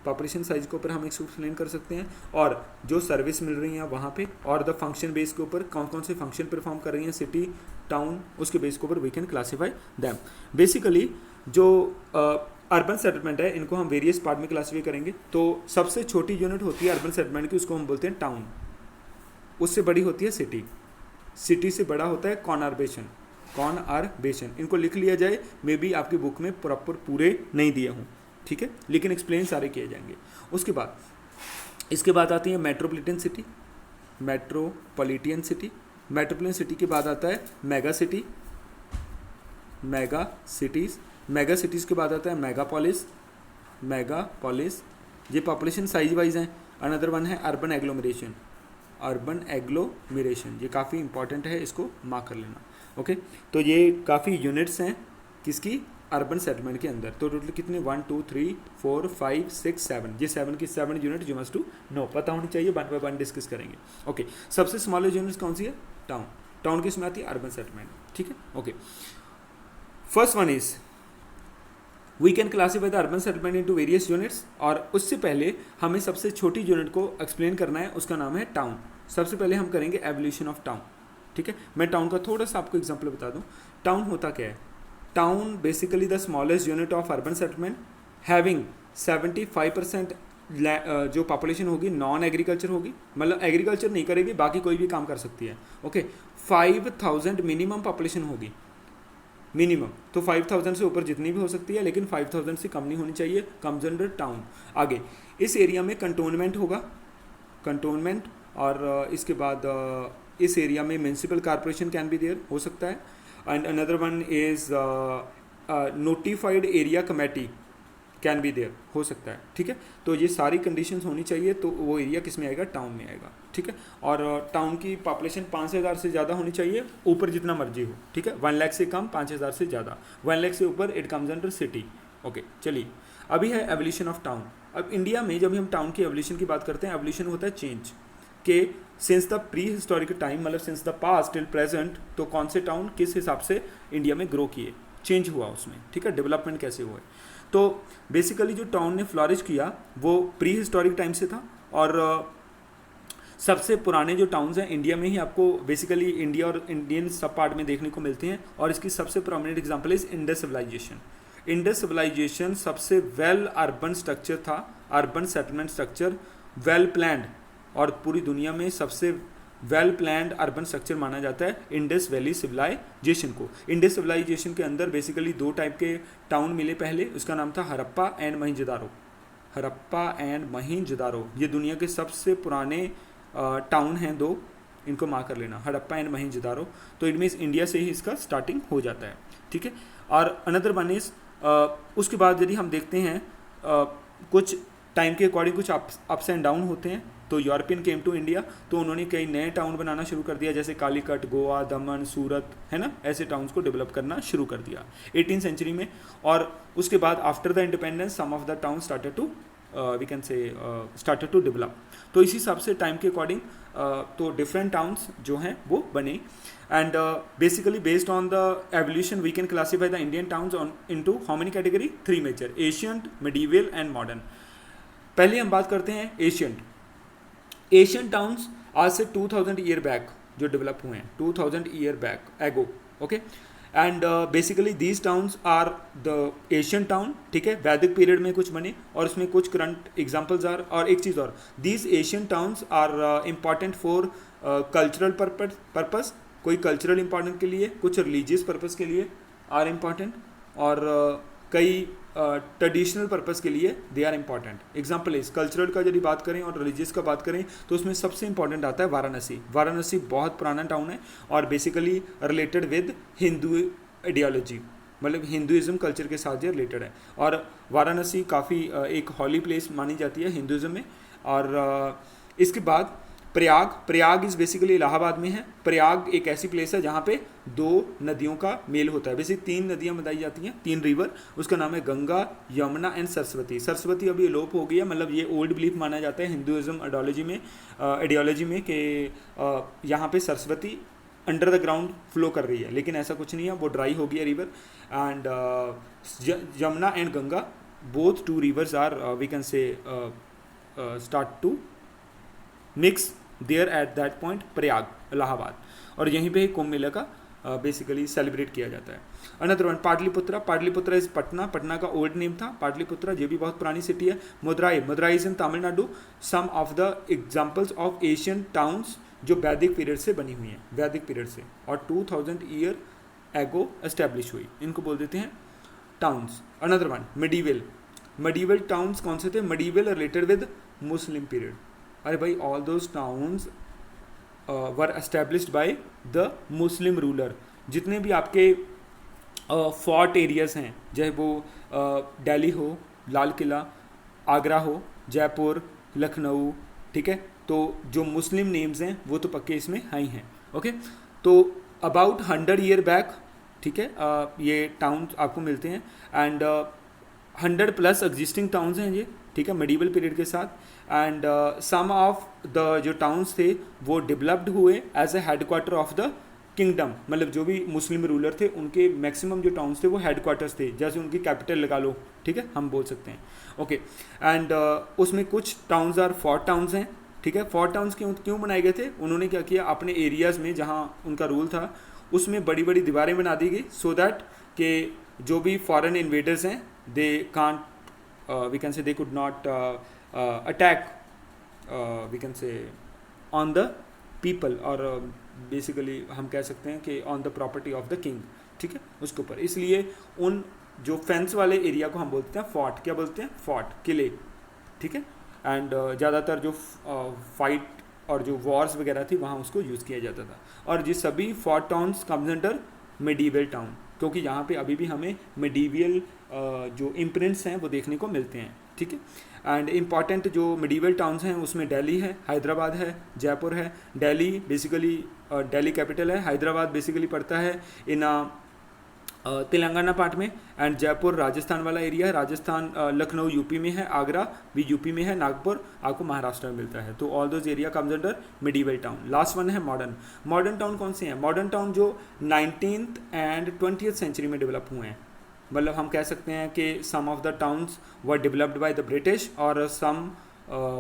Population size के ऊपर हम एक्सप्लेन कर सकते हैं, और जो सर्विस मिल रही हैं वहाँ पे, और द फंक्शन बेस के ऊपर कौन कौन से फंक्शन परफॉर्म कर रही हैं सिटी, टाउन, उसके बेस के ऊपर we can classify them. Basically जो अर्बन सेटलमेंट है, इनको हम वेरियस पार्ट में क्लासीफाई करेंगे। तो सबसे छोटी यूनिट होती है अर्बन सेटलमेंट की, उसको हम बोलते हैं टाउन। उससे बड़ी होती है सिटी, सिटी से बड़ा होता है कॉनर्बेशन। इनको लिख लिया जाए, मे बी आपकी बुक में प्रॉपर पूरे नहीं दिए हों, ठीक है, लेकिन एक्सप्लेन सारे किए जाएंगे। उसके बाद इसके बाद आती है मेट्रोपॉलिटन सिटी। मेट्रोपॉलिटन सिटी के बाद आता है mega city, mega cities, mega cities के बाद आता है मेगापोलिस, मेगापोलिस ये पॉपुलेशन साइज वाइज हैं। अनदर वन है अर्बन एग्लोमरेशन, अर्बन एग्लोमरेशन ये काफ़ी इंपॉर्टेंट है, इसको मार्क कर लेना। ओके, तो ये काफ़ी यूनिट्स हैं किसकी, अर्बन सेटलमेंट के अंदर। तो टोटल कितने 1 2 3 4 5 6 7, ये 7 की 7 unit you must to know, पता होनी चाहिए, 1 बाय 1 डिस्कस करेंगे। ओके, सबसे स्मॉलेस्ट यूनिट कौन सी है, टाउन, टाउन किस में आती है, अर्बन सेटलमेंट, ठीक है। Okay, first one is we can classify the urban settlement into various units, और उससे पहले हमें सबसे छोटी यूनिट को एक्सप्लेन करना है, उसका नाम है टाउन। सबसे पहले हम करेंगे एवोल्यूशन ऑफ टाउन, ठीक है। मैं टाउन का थोड़ा सा आपको एग्जांपल बता दूं। टाउन होता क्या है, town basically the smallest unit of urban settlement having 75% जो पॉपुलेशन होगी नॉन एग्रीकल्चर होगी, मतलब एग्रीकल्चर नहीं करेगी, बाकी कोई भी काम कर सकती है। ओके, 5000 मिनिमम पॉपुलेशन होगी, मिनिमम, तो 5000 से ऊपर जितनी भी हो सकती है, लेकिन 5000 से कम नहीं होनी चाहिए, कम्स अंडर टाउन। आगे इस एरिया में कंटोनमेंट होगा, कंटोनमेंट, और इसके बाद इस एरिया में municipal corporation can be there, हो सकता है। And another one is notified area committee can be there, हो सकता है, ठीक है। तो ये सारी कंडीशंस होनी चाहिए, तो वो एरिया किस में आएगा, टाउन में आएगा, ठीक है। और टाउन की पॉपुलेशन 5000 से ज़्यादा होनी चाहिए, ऊपर जितना मर्जी हो, ठीक है। 1 लाख से कम, 5000 से ज़्यादा, 1 लाख से ऊपर it comes under city. Okay, चलिए अभी है एवोल्यूशन ऑफ टाउन। अब इंडिया में जब हम टाउन की एवोल्यूशन की बात करते हैं, एवोल्यूशन होता है चेंज के since the pre historic time, मतलब since the past till present, तो कौन से टाउन किस हिसाब से इंडिया में ग्रो किए, चेंज हुआ उसमें, ठीक है, डेवलपमेंट कैसे हुआ है। तो बेसिकली जो टाउन ने फ्लॉरिश किया वो प्री हिस्टोरिक टाइम से था, और सबसे पुराने जो टाउन्स हैं इंडिया में ही आपको बेसिकली इंडिया और इंडियन सब पार्ट में देखने को मिलते हैं, और इसकी सबसे prominent example is Indus civilization. Indus civilization सबसे वेल अर्बन स्ट्रक्चर था, urban settlement structure, well planned, और पूरी दुनिया में सबसे वेल प्लान्ड अर्बन स्ट्रक्चर माना जाता है इंडस वैली सिविलाइजेशन को। इंडस सिविलाइजेशन के अंदर बेसिकली 2 टाइप के टाउन मिले पहले, उसका नाम था हड़प्पा एंड मोहनजोदारो, हड़प्पा एंड मोहनजोदारो, ये दुनिया के सबसे पुराने टाउन हैं 2, इनको मार्क कर लेना, हड़प्पा एंड मोहनजोदारो। तो इट मीन्स इंडिया से ही इसका स्टार्टिंग हो जाता है, ठीक है। और अनदर वन इज उसके बाद यदि हम देखते हैं कुछ टाइम के अकॉर्डिंग कुछ अप्स एंड डाउन होते हैं, तो यूरोपियन केम टू इंडिया, तो उन्होंने कई नए टाउन बनाना शुरू कर दिया, जैसे कालीकट, गोवा, दमन, सूरत, है ना, ऐसे टाउन्स को डेवलप करना शुरू कर दिया 18th सेंचुरी में। और उसके बाद after the independence some of the town started to we can say started to develop. तो इसी हिसाब से टाइम के अकॉर्डिंग तो डिफरेंट टाउन्स जो हैं वो बने। And basically based on the evolution we can classify the Indian towns on into how many category, 3 major, ancient, medieval and modern. पहले हम बात करते हैं एशियंट। एशियन टाउन्स आज से 2000 ईयर बैक जो डेवलप हुए हैं, 2000 year back ago, okay. And basically these towns are the Asian town, ठीक है, वैदिक पीरियड में कुछ बने, और उसमें कुछ करंट एग्जाम्पल्स आर, और एक चीज़ और, these Asian towns are important for cultural purpose, कोई कल्चरल इंपॉर्टेंट के लिए, कुछ रिलीजियस पर्पज़ के लिए आर इम्पॉर्टेंट, और कई ट्रेडिशनल पर्पज़ के लिए दे आर इम्पॉर्टेंट। एग्जाम्पल इस कल्चरल का यदि बात करें और रिलीजियस का बात करें, तो उसमें सबसे इंपॉर्टेंट आता है वाराणसी। वाराणसी बहुत पुराना टाउन है, और basically related with Hindu ideology, मतलब हिंदुज़म कल्चर के साथ ये रिलेटेड है। और वाराणसी काफ़ी एक हॉली प्लेस मानी जाती है हिंदुज़म में। और इसके बाद प्रयाग इज़ बेसिकली इलाहाबाद में है। प्रयाग एक ऐसी प्लेस है जहाँ पे 2 नदियों का मेल होता है, बेसिकली 3 नदियाँ बताई जाती हैं, 3 रिवर, उसका नाम है गंगा, यमुना एंड सरस्वती। सरस्वती अभी लोप हो गई है, मतलब ये ओल्ड बिलीफ माना जाता है हिंदुज़म आइडियोलॉजी में कि यहाँ पे Saraswati under the ground flow कर रही है, लेकिन ऐसा कुछ नहीं है, वो ड्राई हो गई है river. And Yamuna and Ganga both 2 rivers are we can say start to mix there at that point Prayag, Allahabad, और यहीं पे कुंभ मेला का बेसिकली सेलिब्रेट किया जाता है। Another one Pataliputra, Pataliputra is Patna, Patna का ओल्ड नेम था पाटलिपुत्रा, ये भी बहुत पुरानी सिटी है। Madurai is in Tamil Nadu. Some of the examples of Asian towns जो वैदिक पीरियड से बनी हुई हैं, वैदिक पीरियड से, और 2000 ईयर एगो एस्टेब्लिश हुई, इनको बोल देते हैं towns. Another one medieval towns कौन से थे, medieval related with Muslim period. अरे भाई all those towns were established by the Muslim ruler. जितने भी आपके फोर्ट एरियाज़ हैं, चाहे वो दिल्ली हो, लाल किला, आगरा हो, जयपुर, लखनऊ, ठीक है। तो जो मुस्लिम नेम्स हैं वो तो पक्के इसमें ही हैं। ओके, तो अबाउट 100 ईयर बैक, ठीक है, ये टाउन आपको मिलते हैं। एंड 100+ एग्जिस्टिंग टाउन्स हैं ये, ठीक है, मेडिवल पीरियड के साथ। एंड सम ऑफ द जो टाउन्स थे वो डेवलप्ड हुए as a headquarter of the kingdom, मतलब जो भी मुस्लिम रूलर थे उनके मैक्सिमम जो टाउन्स थे वो हेडक्वार्टर्स थे, जैसे उनकी कैपिटल लगा लो, ठीक है, हम बोल सकते हैं। ओके, एंड उसमें कुछ टाउन्स आर फोर्ट टाउन्स हैं, ठीक है। फोर्ट टाउन्स क्यों क्यों बनाए गए थे? उन्होंने क्या किया, अपने एरियाज़ में जहाँ उनका रूल था उसमें बड़ी बड़ी दीवारें बना दी गई, सो दैट कि जो भी फॉरेन इन्वेडर्स हैं they can't we can say they could not attack we can say on the people, और बेसिकली हम कह सकते हैं कि on the property of the king, ठीक है, उसके ऊपर। इसलिए उन जो फेंस वाले एरिया को हम बोलते हैं फोर्ट, क्या बोलते हैं? फोर्ट, किले, ठीक है। एंड ज़्यादातर जो फाइट और जो वॉर्स वगैरह थी वहाँ उसको यूज़ किया जाता था। और ये सभी fort towns comes under medieval town, क्योंकि यहाँ पे अभी भी हमें मेडिवल जो इम्प्रिंट्स हैं वो देखने को मिलते हैं, ठीक है। एंड इम्पॉर्टेंट जो मेडिवल टाउन्स हैं उसमें दिल्ली है, हैदराबाद है, जयपुर है। दिल्ली बेसिकली दिल्ली कैपिटल है, हैदराबाद बेसिकली पड़ता है इन तेलंगाना पार्ट में, एंड जयपुर राजस्थान वाला एरिया है, राजस्थान लखनऊ यूपी में है, आगरा भी यूपी में है, नागपुर आपको महाराष्ट्र में मिलता है। तो all those area comes under medieval town. Last one है मॉडर्न। मॉडर्न टाउन कौन से हैं? मॉडर्न टाउन जो 19th एंड 20th सेंचुरी में डेवलप हुए हैं, मतलब हम कह सकते हैं कि some of the towns were developed by the British और some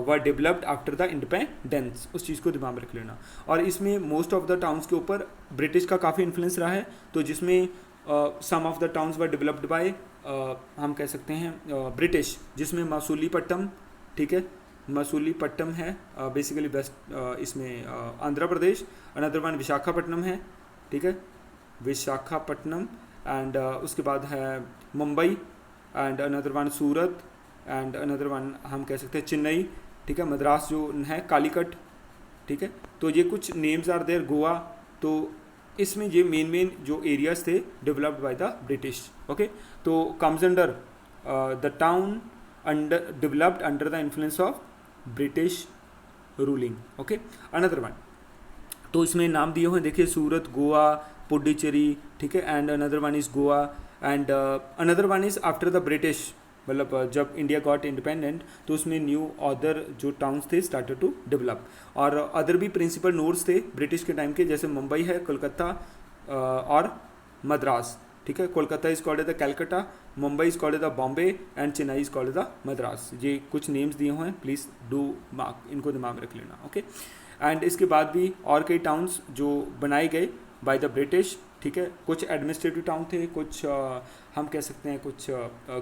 were developed after the independence, उस चीज़ को दिमाग में रख लेना। और इसमें मोस्ट ऑफ द टाउन्स के ऊपर ब्रिटिश का काफ़ी इन्फ्लुएंस रहा है, तो जिसमें some of the towns were developed by हम कह सकते हैं ब्रिटिश, जिसमें मसूलीपट्टम, ठीक है, मसूलीपट्टम है बेसिकली वेस्ट इसमें आंध्र प्रदेश। अनदर वन विशाखापट्टनम है, ठीक है, विशाखापट्टनम। एंड उसके बाद है Mumbai, and another one Surat, and another one हम कह सकते हैं चेन्नई, ठीक है। मद्रास जो है कालीकट, ठीक है। तो ये कुछ नेम्स आर देयर, गोवा। तो इसमें ये मेन जो एरियाज थे developed by the British. Okay, तो comes under the town under developed under the influence of British ruling. Okay, another one, तो इसमें नाम दिए हुए हैं, देखिए, सूरत, गोवा, पुडुचेरी, ठीक है, and another one is Goa, and another one is after the British, मतलब जब इंडिया गॉट इंडिपेंडेंट तो उसमें न्यू अदर जो टाउन्स थे स्टार्टेड टू डेवलप, और अदर भी प्रिंसिपल नोड्स थे ब्रिटिश के टाइम के, जैसे मुंबई है, कोलकाता और मद्रास, ठीक है। Kolkata is called the Calcutta, Mumbai is called the Bombay, and Chennai is called the Madras. ये कुछ नेम्स दिए हुए हैं, प्लीज़ डू मार्क, इनको दिमाग में रख लेना। ओके, एंड इसके बाद भी और कई टाउन्स जो बनाए गए बाय द ब्रिटिश, ठीक है। कुछ एडमिनिस्ट्रेटिव टाउन थे, कुछ हम कह सकते हैं कुछ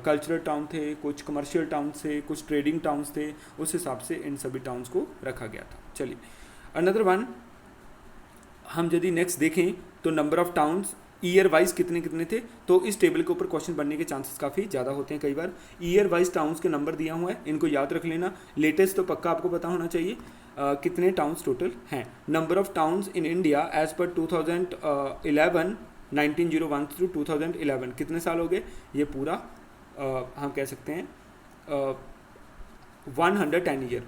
कल्चरल टाउन थे, कुछ कमर्शियल टाउन थे, कुछ ट्रेडिंग टाउन्स थे, उस हिसाब से इन सभी टाउन्स को रखा गया था। चलिए, अनदर वन हम यदि नेक्स्ट देखें तो number of towns year wise कितने कितने थे, तो इस टेबल के ऊपर क्वेश्चन बनने के चांसेस काफ़ी ज़्यादा होते हैं। कई बार ईयर वाइज टाउन्स के नंबर दिया हुआ है, इनको याद रख लेना। लेटेस्ट तो पक्का आपको पता होना चाहिए कितने टाउन्स टोटल हैं। Number of towns in India as per 2011 1901 through 2011 कितने साल हो गए? ये पूरा हम कह सकते हैं 110 ईयर,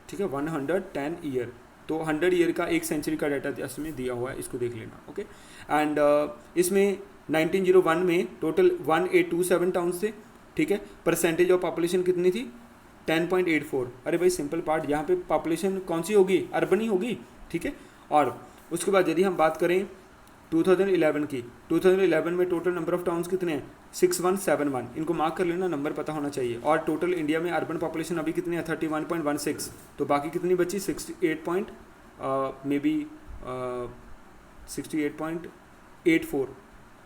ठीक है, 110 ईयर। तो 100 ईयर का एक सेंचुरी का डाटा इसमें दिया हुआ है, इसको देख लेना। ओके, एंड इसमें 1901 में टोटल 1827 टाउन्स थे, ठीक है। परसेंटेज ऑफ पॉपुलेशन कितनी थी? 10.84। अरे भाई सिंपल पार्ट, यहाँ पे पॉपुलेशन कौन सी होगी? अर्बन ही होगी, ठीक है। और उसके बाद यदि हम बात करें 2011 की, 2011 में टोटल नंबर ऑफ टाउन्स कितने हैं? 6171। इनको मार्क कर लेना, नंबर पता होना चाहिए। और टोटल इंडिया में अर्बन पॉपुलेशन अभी कितनी है? 31.16। तो बाकी कितनी बची? 68 मे बी 68.84,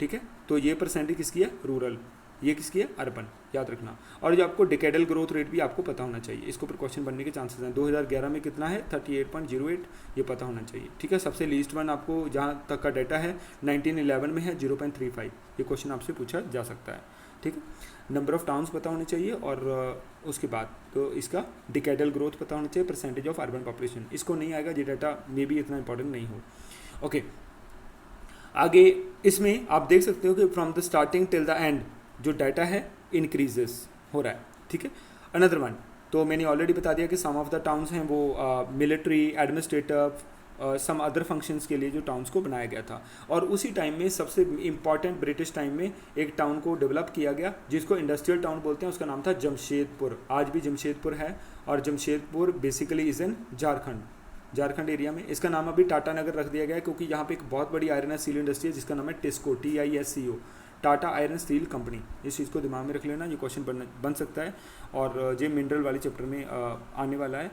ठीक है। तो ये परसेंटेज किसकी है? रूरल। ये किसकी है? अर्बन, याद रखना। और जो आपको डिकेडल ग्रोथ रेट भी आपको पता होना चाहिए, इसके ऊपर क्वेश्चन बनने के चांसेस हैं। 2011 में कितना है? 38.08, ये पता होना चाहिए, ठीक है। सबसे लीस्ट वन आपको जहाँ तक का डाटा है 1911 में है 0.35। ये क्वेश्चन आपसे पूछा जा सकता है, ठीक है। नंबर ऑफ टाउन्स पता होने चाहिए, और उसके बाद तो इसका डिकेडल ग्रोथ पता होना चाहिए, परसेंटेज ऑफ अर्बन पॉपुलेशन। इसको नहीं आएगा ये डाटा, मे बी इतना इंपॉर्टेंट नहीं हो। ओके, आगे इसमें आप देख सकते हो कि from the starting till the end जो डाटा है इंक्रीजेस हो रहा है, ठीक है। अनदर वन, तो मैंने ऑलरेडी बता दिया कि सम ऑफ द टाउन्स हैं वो military, administrative, some other functions के लिए जो टाउन्स को बनाया गया था। और उसी टाइम में सबसे इम्पॉर्टेंट ब्रिटिश टाइम में एक टाउन को डेवलप किया गया जिसको इंडस्ट्रियल टाउन बोलते हैं, उसका नाम था जमशेदपुर। आज भी जमशेदपुर है, और Jamshedpur basically is in Jharkhand area में। इसका नाम अभी टाटा नगर रख दिया गया है क्योंकि यहाँ पे एक बहुत बड़ी आयरन एंड स्टील इंडस्ट्री है जिसका नाम है TISCO, TISCO, Tata iron steel company. इस चीज़ को दिमाग में रख लेना, ये क्वेश्चन बन सकता है। और ये मिनरल वाले चैप्टर में आने वाला है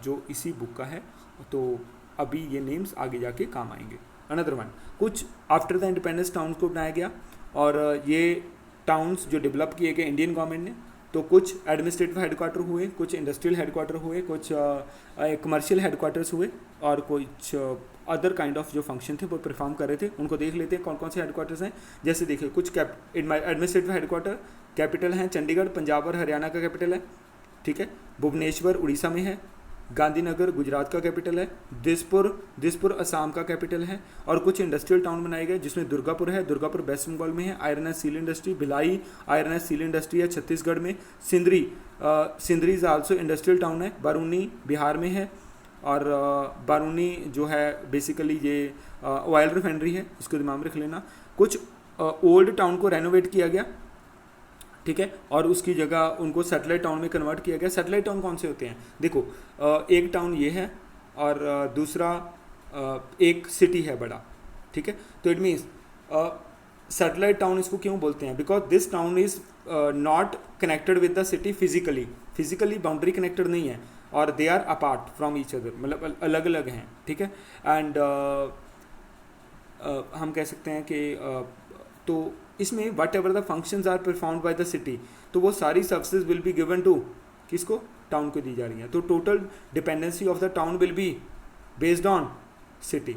जो इसी बुक का है, तो अभी ये नेम्स आगे जाके काम आएंगे। अनदर वन, कुछ आफ्टर द इंडिपेंडेंस टाउन्स को बनाया गया, और ये टाउन्स जो डेवलप किए गए इंडियन गवर्नमेंट ने, तो कुछ एडमिनिस्ट्रेटिव हेडक्वार्टर हुए, कुछ इंडस्ट्रियल हेडक्वार्टर हुए, कुछ कमर्शियल हेडक्वार्टर्स हुए, और कुछ अदर काइंड ऑफ जो फंक्शन थे वो परफॉर्म कर रहे थे। उनको देख लेते हैं कौन कौन से हेडक्वार्टर्स हैं। जैसे देखिए, कुछ एडमिनिस्ट्रेटिव हेडक्वार्टर कैपिटल हैं चंडीगढ़, पंजाब और हरियाणा का कैपिटल है, ठीक है। भुवनेश्वर उड़ीसा में है, गांधीनगर गुजरात का कैपिटल है, दिसपुर असम का कैपिटल है। और कुछ इंडस्ट्रियल टाउन बनाए गए जिसमें दुर्गापुर है, दुर्गापुर वेस्ट बंगाल में है, iron and steel industry, Bhilai iron and steel industry है छत्तीसगढ़ में, Sindri is also industrial town है, बारूनी बिहार में है। और बारूनी जो है बेसिकली ये ऑयल रिफाइनरी है, इसको दिमाग में रख लेना। कुछ ओल्ड टाउन को रेनोवेट किया गया, ठीक है, और उसकी जगह उनको सैटेलाइट टाउन में कन्वर्ट किया गया। सैटेलाइट टाउन कौन से होते हैं? देखो, एक टाउन ये है और दूसरा एक सिटी है बड़ा, ठीक है। तो इट मीन्स सैटेलाइट टाउन इसको क्यों बोलते हैं? Because this town is not connected with the city physically boundary connected नहीं है, और they are apart from each other, मतलब अलग अलग हैं, ठीक है। एंड हम कह सकते हैं कि तो इसमें whatever the functions are performed by the city, तो वो सारी services will be given to किसको? टाउन को दी जा रही हैं। तो total dependency of the town will be based on city,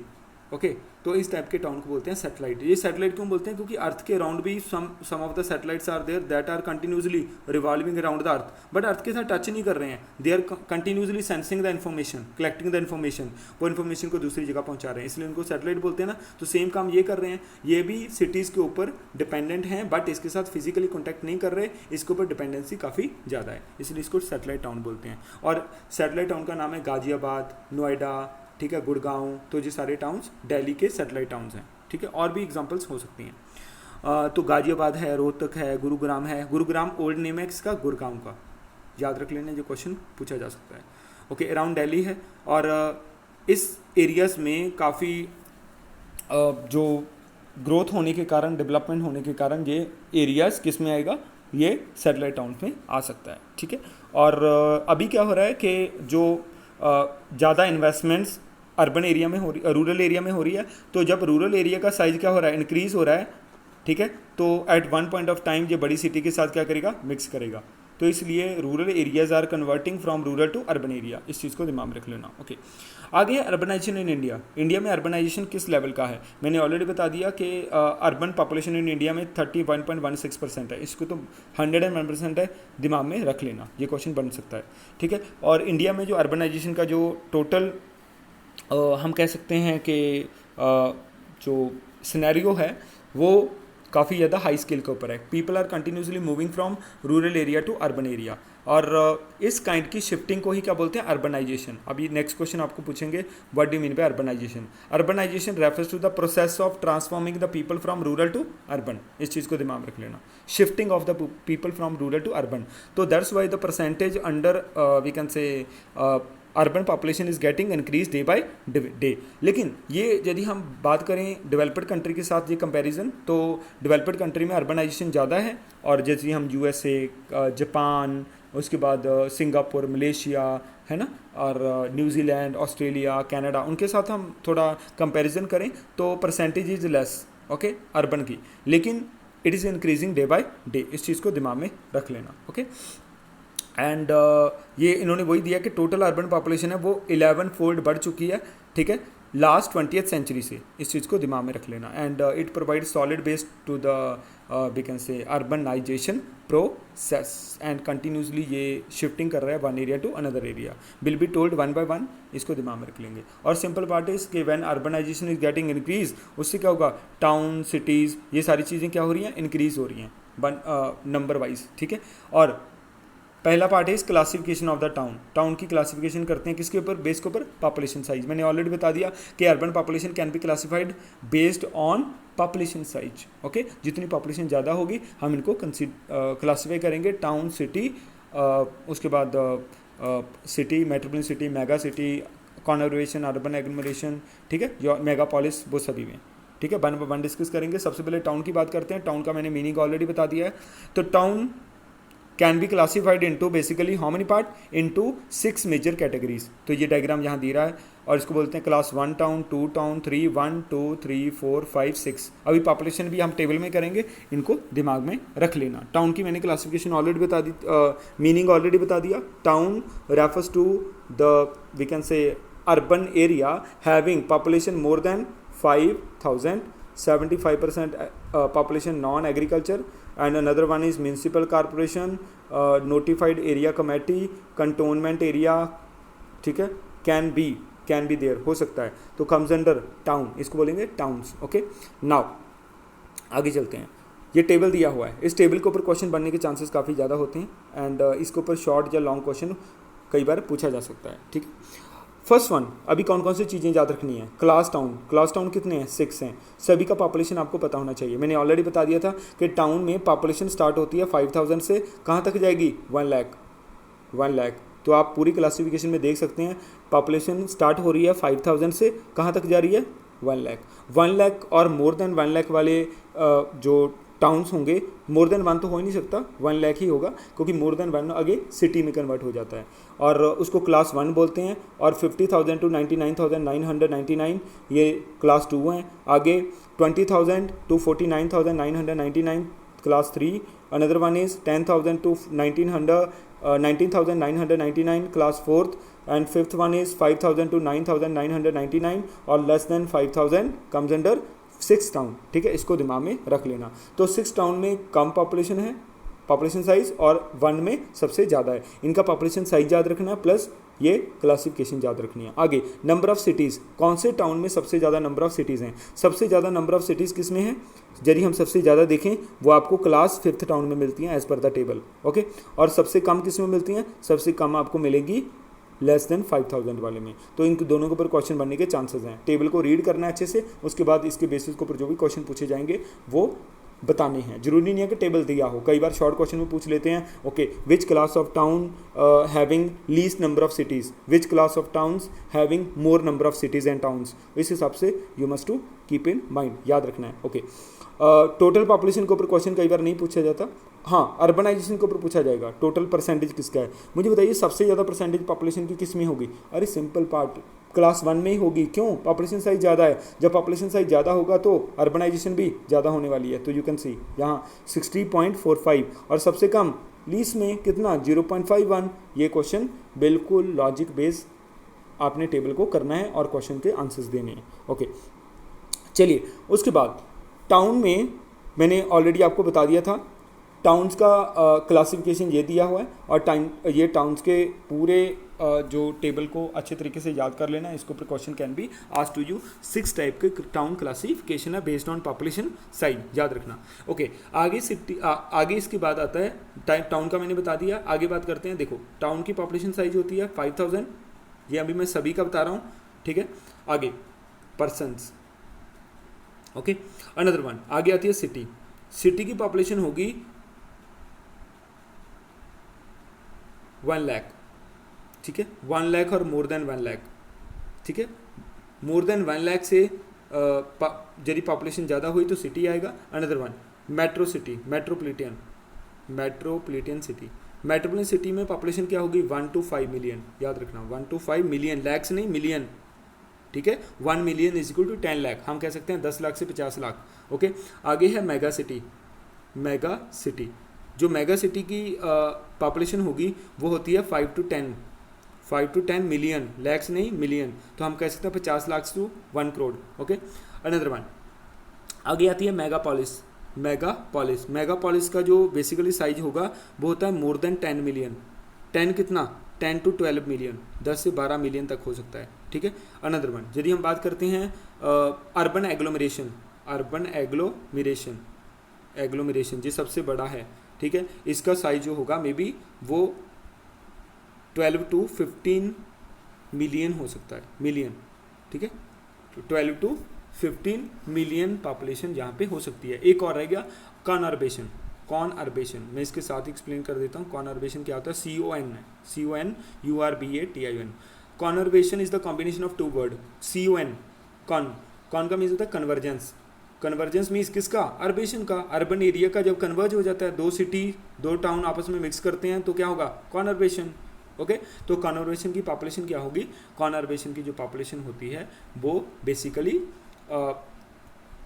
okay. तो इस टाइप के टाउन को बोलते हैं सैटेलाइट। ये सैटेलाइट क्यों बोलते हैं? क्योंकि अर्थ के अराउंड भी some of the satellites are there that are continuously revolving around the earth, but earth के साथ टच नहीं कर रहे हैं, they are continuously sensing the information, collecting the information, वो इन्फॉर्मेशन को दूसरी जगह पहुंचा रहे हैं, इसलिए उनको सैटेलाइट बोलते हैं ना। तो सेम काम ये कर रहे हैं, ये भी सिटीज़ के ऊपर डिपेंडेंट हैं, बट इसके साथ फिजिकली कॉन्टैक्ट नहीं कर रहे, इसके ऊपर डिपेंडेंसी काफ़ी ज़्यादा है, इसलिए इसको सैटेलाइट टाउन बोलते हैं। और सैटेलाइट टाउन का नाम है गाजियाबाद, नोएडा, ठीक है, गुड़गांव। तो ये सारे टाउन्स दिल्ली के सैटेलाइट टाउन्स हैं, ठीक है। और भी एग्जांपल्स हो सकती हैं। तो गाजियाबाद है, रोहतक है, गुरुग्राम है। गुरुग्राम ओल्ड नेम है किसका? गुड़गांव का, याद रख लेना, जो क्वेश्चन पूछा जा सकता है, ओके। अराउंड दिल्ली है, और इस एरियाज़ में काफ़ी जो ग्रोथ होने के कारण, डेवलपमेंट होने के कारण ये एरियाज़ किस में आएगा? ये सैटेलाइट टाउन में आ सकता है, ठीक है। और अभी क्या हो रहा है कि जो ज़्यादा इन्वेस्टमेंट्स अर्बन एरिया में हो रही, रूरल एरिया में हो रही है, तो जब रूरल एरिया का साइज़ क्या हो रहा है? इंक्रीज़ हो रहा है, ठीक है। तो at one point of time ये बड़ी सिटी के साथ क्या करेगा? मिक्स करेगा। तो इसलिए rural areas are converting from rural to urban area, इस चीज़ को दिमाग में रख लेना, ओके। आगे है अर्बनाइजेशन इन इंडिया। इंडिया में अर्बनाइजेशन किस लेवल का है? मैंने ऑलरेडी बता दिया कि अर्बन पॉपुलेशन इन इंडिया में 31.16% है, इसको तो 101% है, दिमाग में रख लेना, ये क्वेश्चन बन सकता है, ठीक है। और इंडिया में जो अर्बनाइजेशन का जो टोटल हम कह सकते हैं कि जो सिनेरियो है वो काफ़ी ज़्यादा हाई स्केल के ऊपर है। People are continuously moving from rural area to urban area, और इस काइंड की शिफ्टिंग को ही क्या बोलते हैं? अर्बनाइजेशन। अभी नेक्स्ट क्वेश्चन आपको पूछेंगे, what do mean by urbanization? Urbanization refers to the process of transforming the people from rural to urban, इस चीज़ को दिमाग में रख लेना, shifting of the people from rural to urban. तो that's why the percentage under we can say urban population is getting increase day by day. लेकिन ये यदि हम बात करें डेवलप्ड कंट्री के साथ ये कंपैरिजन, तो डेवलप्ड कंट्री में अर्बनाइजेशन ज़्यादा है, और जैसे हम USA, जापान, उसके बाद सिंगापुर, मलेशिया, है ना, और न्यूजीलैंड, ऑस्ट्रेलिया, कनाडा, उनके साथ हम थोड़ा कंपैरिजन करें तो percentage is less, okay, urban की, लेकिन it is increasing day by day, इस चीज़ को दिमाग में रख लेना, ओके। एंड ये इन्होंने वही दिया कि टोटल अर्बन पॉपुलेशन है वो 11 फोल्ड बढ़ चुकी है, ठीक है। लास्ट 20th सेंचुरी से, इस चीज़ को दिमाग में रख लेना। And it provide solid base to the we can say urbanization process, and continuously ये शिफ्टिंग कर रहा है one area to another area, will be told one by one, इसको दिमाग में रख लेंगे। और सिंपल पार्ट इज कि when urbanization is getting increase, उससे क्या होगा, टाउन सिटीज़ ये सारी चीज़ें क्या हो रही हैं, इंक्रीज हो रही हैं नंबर वाइज, ठीक है। और पहला पार्ट है इस classification of the town, town की क्लासिफिकेशन करते हैं किसके ऊपर, बेस के ऊपर, पॉपुलेशन साइज। मैंने ऑलरेडी बता दिया कि urban population can be classified based on population size, okay. जितनी पॉपुलेशन ज़्यादा होगी हम इनको क्लासीफाई करेंगे, टाउन, सिटी, उसके बाद city, metropolitan city, mega city, कॉन्ग्लोमरेशन, urban agglomeration, ठीक है, जो मेगापोलिस, वो सभी में, ठीक है। वन बाय वन डिस्कस करेंगे। सबसे पहले टाउन की बात करते हैं। टाउन का मैंने मीनिंग ऑलरेडी बता दिया है। तो town can be classified into basically how many part, into 6 major categories. तो ये डायग्राम यहाँ दे रहा है और इसको बोलते हैं क्लास 1 टाउन, 2 टाउन, 3, 1 2 3 4 5 6। अभी पॉपुलेशन भी हम टेबल में करेंगे, इनको दिमाग में रख लेना। टाउन की मैंने क्लासिफिकेशन ऑलरेडी बता दी, मीनिंग ऑलरेडी बता दिया। Town refers to the we can say urban area having population more than 5,000, 75% population non-agriculture, and another one is municipal corporation, notified area committee, cantonment area, ठीक है, can be there, हो सकता है, तो comes under town, इसको बोलेंगे towns, okay. Now आगे चलते हैं। ये टेबल दिया हुआ है, इस टेबल के ऊपर क्वेश्चन बनने के चांसेस काफ़ी ज़्यादा होते हैं, एंड इसके ऊपर शॉर्ट या लॉन्ग क्वेश्चन कई बार पूछा जा सकता है, ठीक है। फर्स्ट वन, अभी कौन कौन सी चीज़ें याद रखनी है। क्लास टाउन कितने हैं, 6 हैं। सभी का पॉपुलेशन आपको पता होना चाहिए। मैंने ऑलरेडी बता दिया था कि टाउन में पॉपुलेशन स्टार्ट होती है 5,000 से, कहाँ तक जाएगी, 1 लाख। तो आप पूरी क्लासिफिकेशन में देख सकते हैं, पॉपुलेशन स्टार्ट हो रही है 5,000 से, कहाँ तक जा रही है, 1 लाख और मोर देन 1 लाख वाले जो टाउन्स होंगे, मोर देन 1 तो हो ही नहीं सकता, 1 लाख ही होगा, क्योंकि मोर देन 1 आगे सिटी में कन्वर्ट हो जाता है, और उसको क्लास 1 बोलते हैं। और 50,000 टू 99,999 ये क्लास 2 हैं। आगे 20,000 to 49,999 class 3। Another one is 10,000 to 19,999 class 4th, and fifth one is 5,000 to 9,999, और less than 5,000 comes under 6 town, ठीक है। इसको दिमाग में रख लेना। तो 6 टाउन में कम पॉपुलेशन है, पॉपुलेशन साइज, और 1 में सबसे ज़्यादा है। इनका पॉपुलेशन साइज याद रखना है, प्लस ये क्लासिफिकेशन याद रखनी है। आगे नंबर ऑफ सिटीज़, कौन से टाउन में सबसे ज़्यादा नंबर ऑफ सिटीज़ हैं। सबसे ज़्यादा नंबर ऑफ सिटीज़ किस में है, यदि हम सबसे ज़्यादा देखें वो आपको क्लास 5th टाउन में मिलती हैं as per the table, okay. और सबसे कम किस में मिलती हैं, सबसे कम आपको मिलेगी लेस देन 5,000 वाले में। तो इन दोनों के ऊपर क्वेश्चन बनने के चांसेस हैं। टेबल को रीड करना है अच्छे से, उसके बाद इसके बेसिस के ऊपर जो भी क्वेश्चन पूछे जाएंगे वो बताने हैं। जरूरी नहीं है कि टेबल दिया हो, कई बार शॉर्ट क्वेश्चन में पूछ लेते हैं, okay, which class of town having least number of cities, which class of towns having more number of cities and towns. इस हिसाब से you must to keep in mind, याद रखना है, ओके। टोटल पॉपुलेशन के ऊपर क्वेश्चन कई बार नहीं पूछा जाता, हाँ, अर्बनाइजेशन के ऊपर पूछा जाएगा, टोटल परसेंटेज किसका है। मुझे बताइए सबसे ज़्यादा परसेंटेज पॉपुलेशन की किस में होगी। अरे सिंपल पार्ट, क्लास 1 में ही होगी। क्यों, पॉपुलेशन साइज ज़्यादा है। जब पॉपुलेशन साइज ज़्यादा होगा तो अर्बनाइजेशन भी ज़्यादा होने वाली है। तो यू कैन सी यहाँ 60.45, और सबसे कम लीस्ट में कितना, 0.51। ये क्वेश्चन बिल्कुल लॉजिक बेस आपने टेबल को करना है और क्वेश्चन के आंसर्स देने हैं, ओके। चलिए उसके बाद टाउन में मैंने ऑलरेडी आपको बता दिया था, टाउन्स का क्लासिफिकेशन ये दिया हुआ है, और ये टाउन्स के पूरे जो टेबल को अच्छे तरीके से याद कर लेना। इसके ऊपर question can be asked to you. 6 type के टाउन क्लासिफिकेशन है बेस्ड ऑन पॉपुलेशन साइज, याद रखना, ओके। आगे सिटी, आगे इसके बाद आता है टाउन का मैंने बता दिया। आगे बात करते हैं, देखो टाउन की पॉपुलेशन साइज होती है 5,000, ये अभी मैं सभी का बता रहा हूँ, ठीक है। आगे पर्सन्स, ओके। अनदर वन, आगे आती है सिटी। सिटी की पॉपुलेशन होगी 1 लाख, ठीक है, 1 लाख और मोर देन 1 लाख, ठीक है। मोर देन 1 लाख से यदि पॉपुलेशन ज़्यादा हुई तो सिटी आएगा। Another one, metro city, metropolitan city. Metropolitan city में पॉपुलेशन क्या होगी, 1 to 5 मिलियन, याद रखना, 1 to 5 मिलियन, लैक्स नहीं मिलियन, ठीक है। 1 million is equal to 10 lakh, हम कह सकते हैं 10 लाख से 50 लाख, ओके। आगे है मेगा सिटी। जो मेगा सिटी की पॉपुलेशन होगी वो होती है 5 to 5 to 10 मिलियन, लैक्स नहीं मिलियन, तो हम कह सकते हैं 50 lakh to 1 crore. Okay, another one आगे आती है मेगापोलिस। मेगापोलिस का जो बेसिकली साइज होगा वो होता है मोर देन 10 मिलियन। 10 कितना, 10 to 12 मिलियन, 10 से 12 मिलियन तक हो सकता है। ठीक है, अनदर वन यदि हम बात करते हैं अर्बन एग्लोमरेशन जो सबसे बड़ा है, ठीक है, इसका साइज जो होगा मे बी वो 12 to 15 मिलियन हो सकता है, मिलियन। ठीक है, 12 to 15 मिलियन पॉपुलेशन यहाँ पे हो सकती है। एक और रह गया कॉनर्बेशन। मैं इसके साथ एक्सप्लेन कर देता हूँ। कॉनर्बेशन क्या होता है, CONURBATION। Conurbation is the combination of two word, CON, con का मीन्स होता है कन्वर्जेंस। कन्वर्जेंस मीन्स किसका, अर्बेशन का, अर्बन एरिया का जब कन्वर्ज हो जाता है, दो सिटी दो टाउन आपस में मिक्स करते हैं तो क्या होगा, कॉनर्बेशन। ओके, तो कॉनर्बेशन की पॉपुलेशन क्या होगी, कॉनर्बेशन की जो पॉपुलेशन होती है वो बेसिकली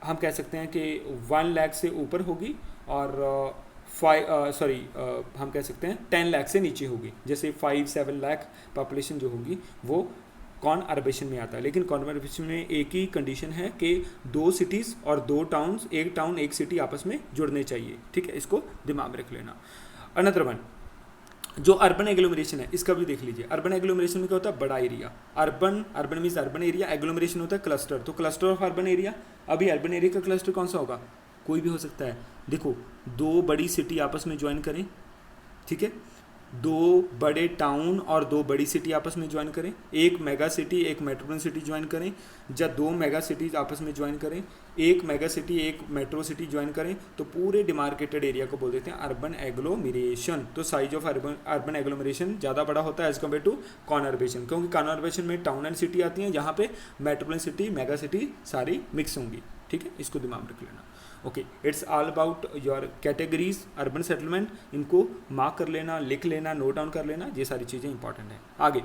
हम कह सकते हैं कि 1 लाख से ऊपर होगी और हम कह सकते हैं 10 लाख से नीचे होगी। जैसे 5-7 लाख पॉपुलेशन जो होगी वो कॉनर्बेशन में आता है। लेकिन कॉनर्बेशन में एक ही कंडीशन है कि 2 सिटीज़ और 2 टाउन्स, एक टाउन एक सिटी आपस में जुड़ने चाहिए। ठीक है, इसको दिमाग में रख लेना। अनदर वन जो अर्बन एग्लोमरेशन है इसका भी देख लीजिए। अर्बन एग्लोमरेशन में क्या होता है, बड़ा area. Urban means urban area, agglomeration होता है क्लस्टर। तो क्लस्टर ऑफ अर्बन एरिया, अभी अर्बन एरिया का क्लस्टर कौन सा होगा, कोई भी हो सकता है। देखो 2 बड़ी सिटी आपस में ज्वाइन करें, ठीक है, 2 बड़े टाउन और 2 बड़ी सिटी आपस में ज्वाइन करें, एक मेगा सिटी एक मेट्रोपोलिटन सिटी ज्वाइन करें, या 2 मेगा सिटीज आपस में ज्वाइन करें, एक मेगा सिटी एक मेट्रो सिटी ज्वाइन करें, तो पूरे डिमार्केटेड एरिया को बोल देते हैं अर्बन एग्लोमरेशन। तो साइज ऑफ अर्बन एग्लोमरेशन ज़्यादा बड़ा होता है एज कम्पेयर टू कॉनर्बेशन, क्योंकि कॉनर्बेशन में टाउन एंड सिटी आती हैं, यहाँ पे मेट्रोपोलिटन सिटी मेगा सिटी सारी मिक्स होंगी। ठीक है, इसको दिमाग में रख लेना। Okay, it's all about your categories urban settlement. इनको मार्क कर लेना, लिख लेना, नोट डाउन कर लेना, ये सारी चीज़ें इंपॉर्टेंट हैं। आगे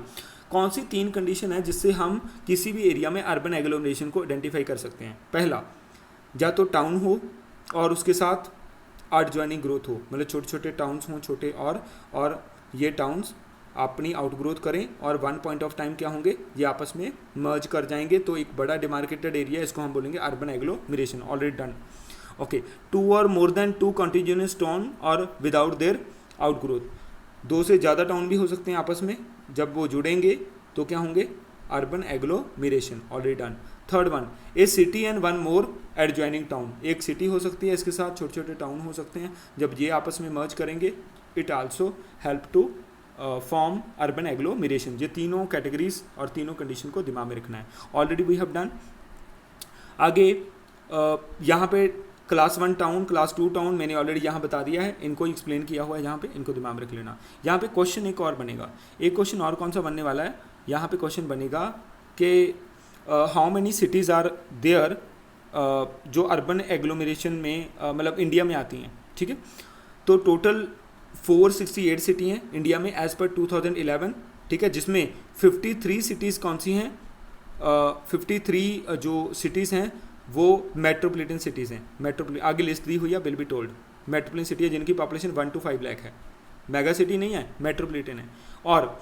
कौन सी 3 कंडीशन है जिससे हम किसी भी एरिया में अर्बन एग्लोमरेशन को आइडेंटिफाई कर सकते हैं। पहला, या तो टाउन हो और उसके साथ एडजॉइनिंग ग्रोथ हो, मतलब छोटे छोटे टाउन्स हों, छोटे और ये टाउन्स अपनी आउटग्रोथ करें और 1 पॉइंट ऑफ टाइम क्या होंगे, ये आपस में मर्ज कर जाएंगे, तो एक बड़ा डिमार्केटेड एरिया, इसको हम बोलेंगे urban agglomeration. Already done. Okay, 2 और मोर देन 2 कंटिन्यूअस टाउन और विदाउट देयर आउटग्रोथ, 2 से ज़्यादा टाउन भी हो सकते हैं आपस में, जब वो जुड़ेंगे तो क्या होंगे, urban agglomeration. Already done. Third one, A city and 1 more adjoining town, एक सिटी हो सकती है, इसके साथ छोटे छोटे टाउन हो सकते हैं, जब ये आपस में मर्ज करेंगे it also help to form urban agglomeration. ये तीनों कैटेगरीज और तीनों कंडीशन को दिमाग में रखना है। Already we have done. आगे यहाँ पे क्लास 1 टाउन, क्लास 2 टाउन मैंने ऑलरेडी यहाँ बता दिया है, इनको एक्सप्लेन किया हुआ है यहाँ पे, इनको दिमाग में रख लेना। यहाँ पे क्वेश्चन एक और बनेगा, एक क्वेश्चन और कौन सा बनने वाला है, यहाँ पे क्वेश्चन बनेगा कि how many cities are there जो अर्बन एग्लोमरेशन में मतलब इंडिया में आती हैं। ठीक है, तो टोटल 468 सिटी हैं इंडिया में एज़ पर 2011। ठीक है, जिसमें 53 सिटीज़ कौन सी हैं, 53 जो सिटीज़ हैं वो मेट्रोपोलिटन सिटीज़ हैं। आगे लिस्ट दी हुई है, will be told. Metropolitan city है जिनकी पॉपुलेशन 1 to 5 लाख है, मेगा सिटी नहीं है, मेट्रोपोलिटन है। और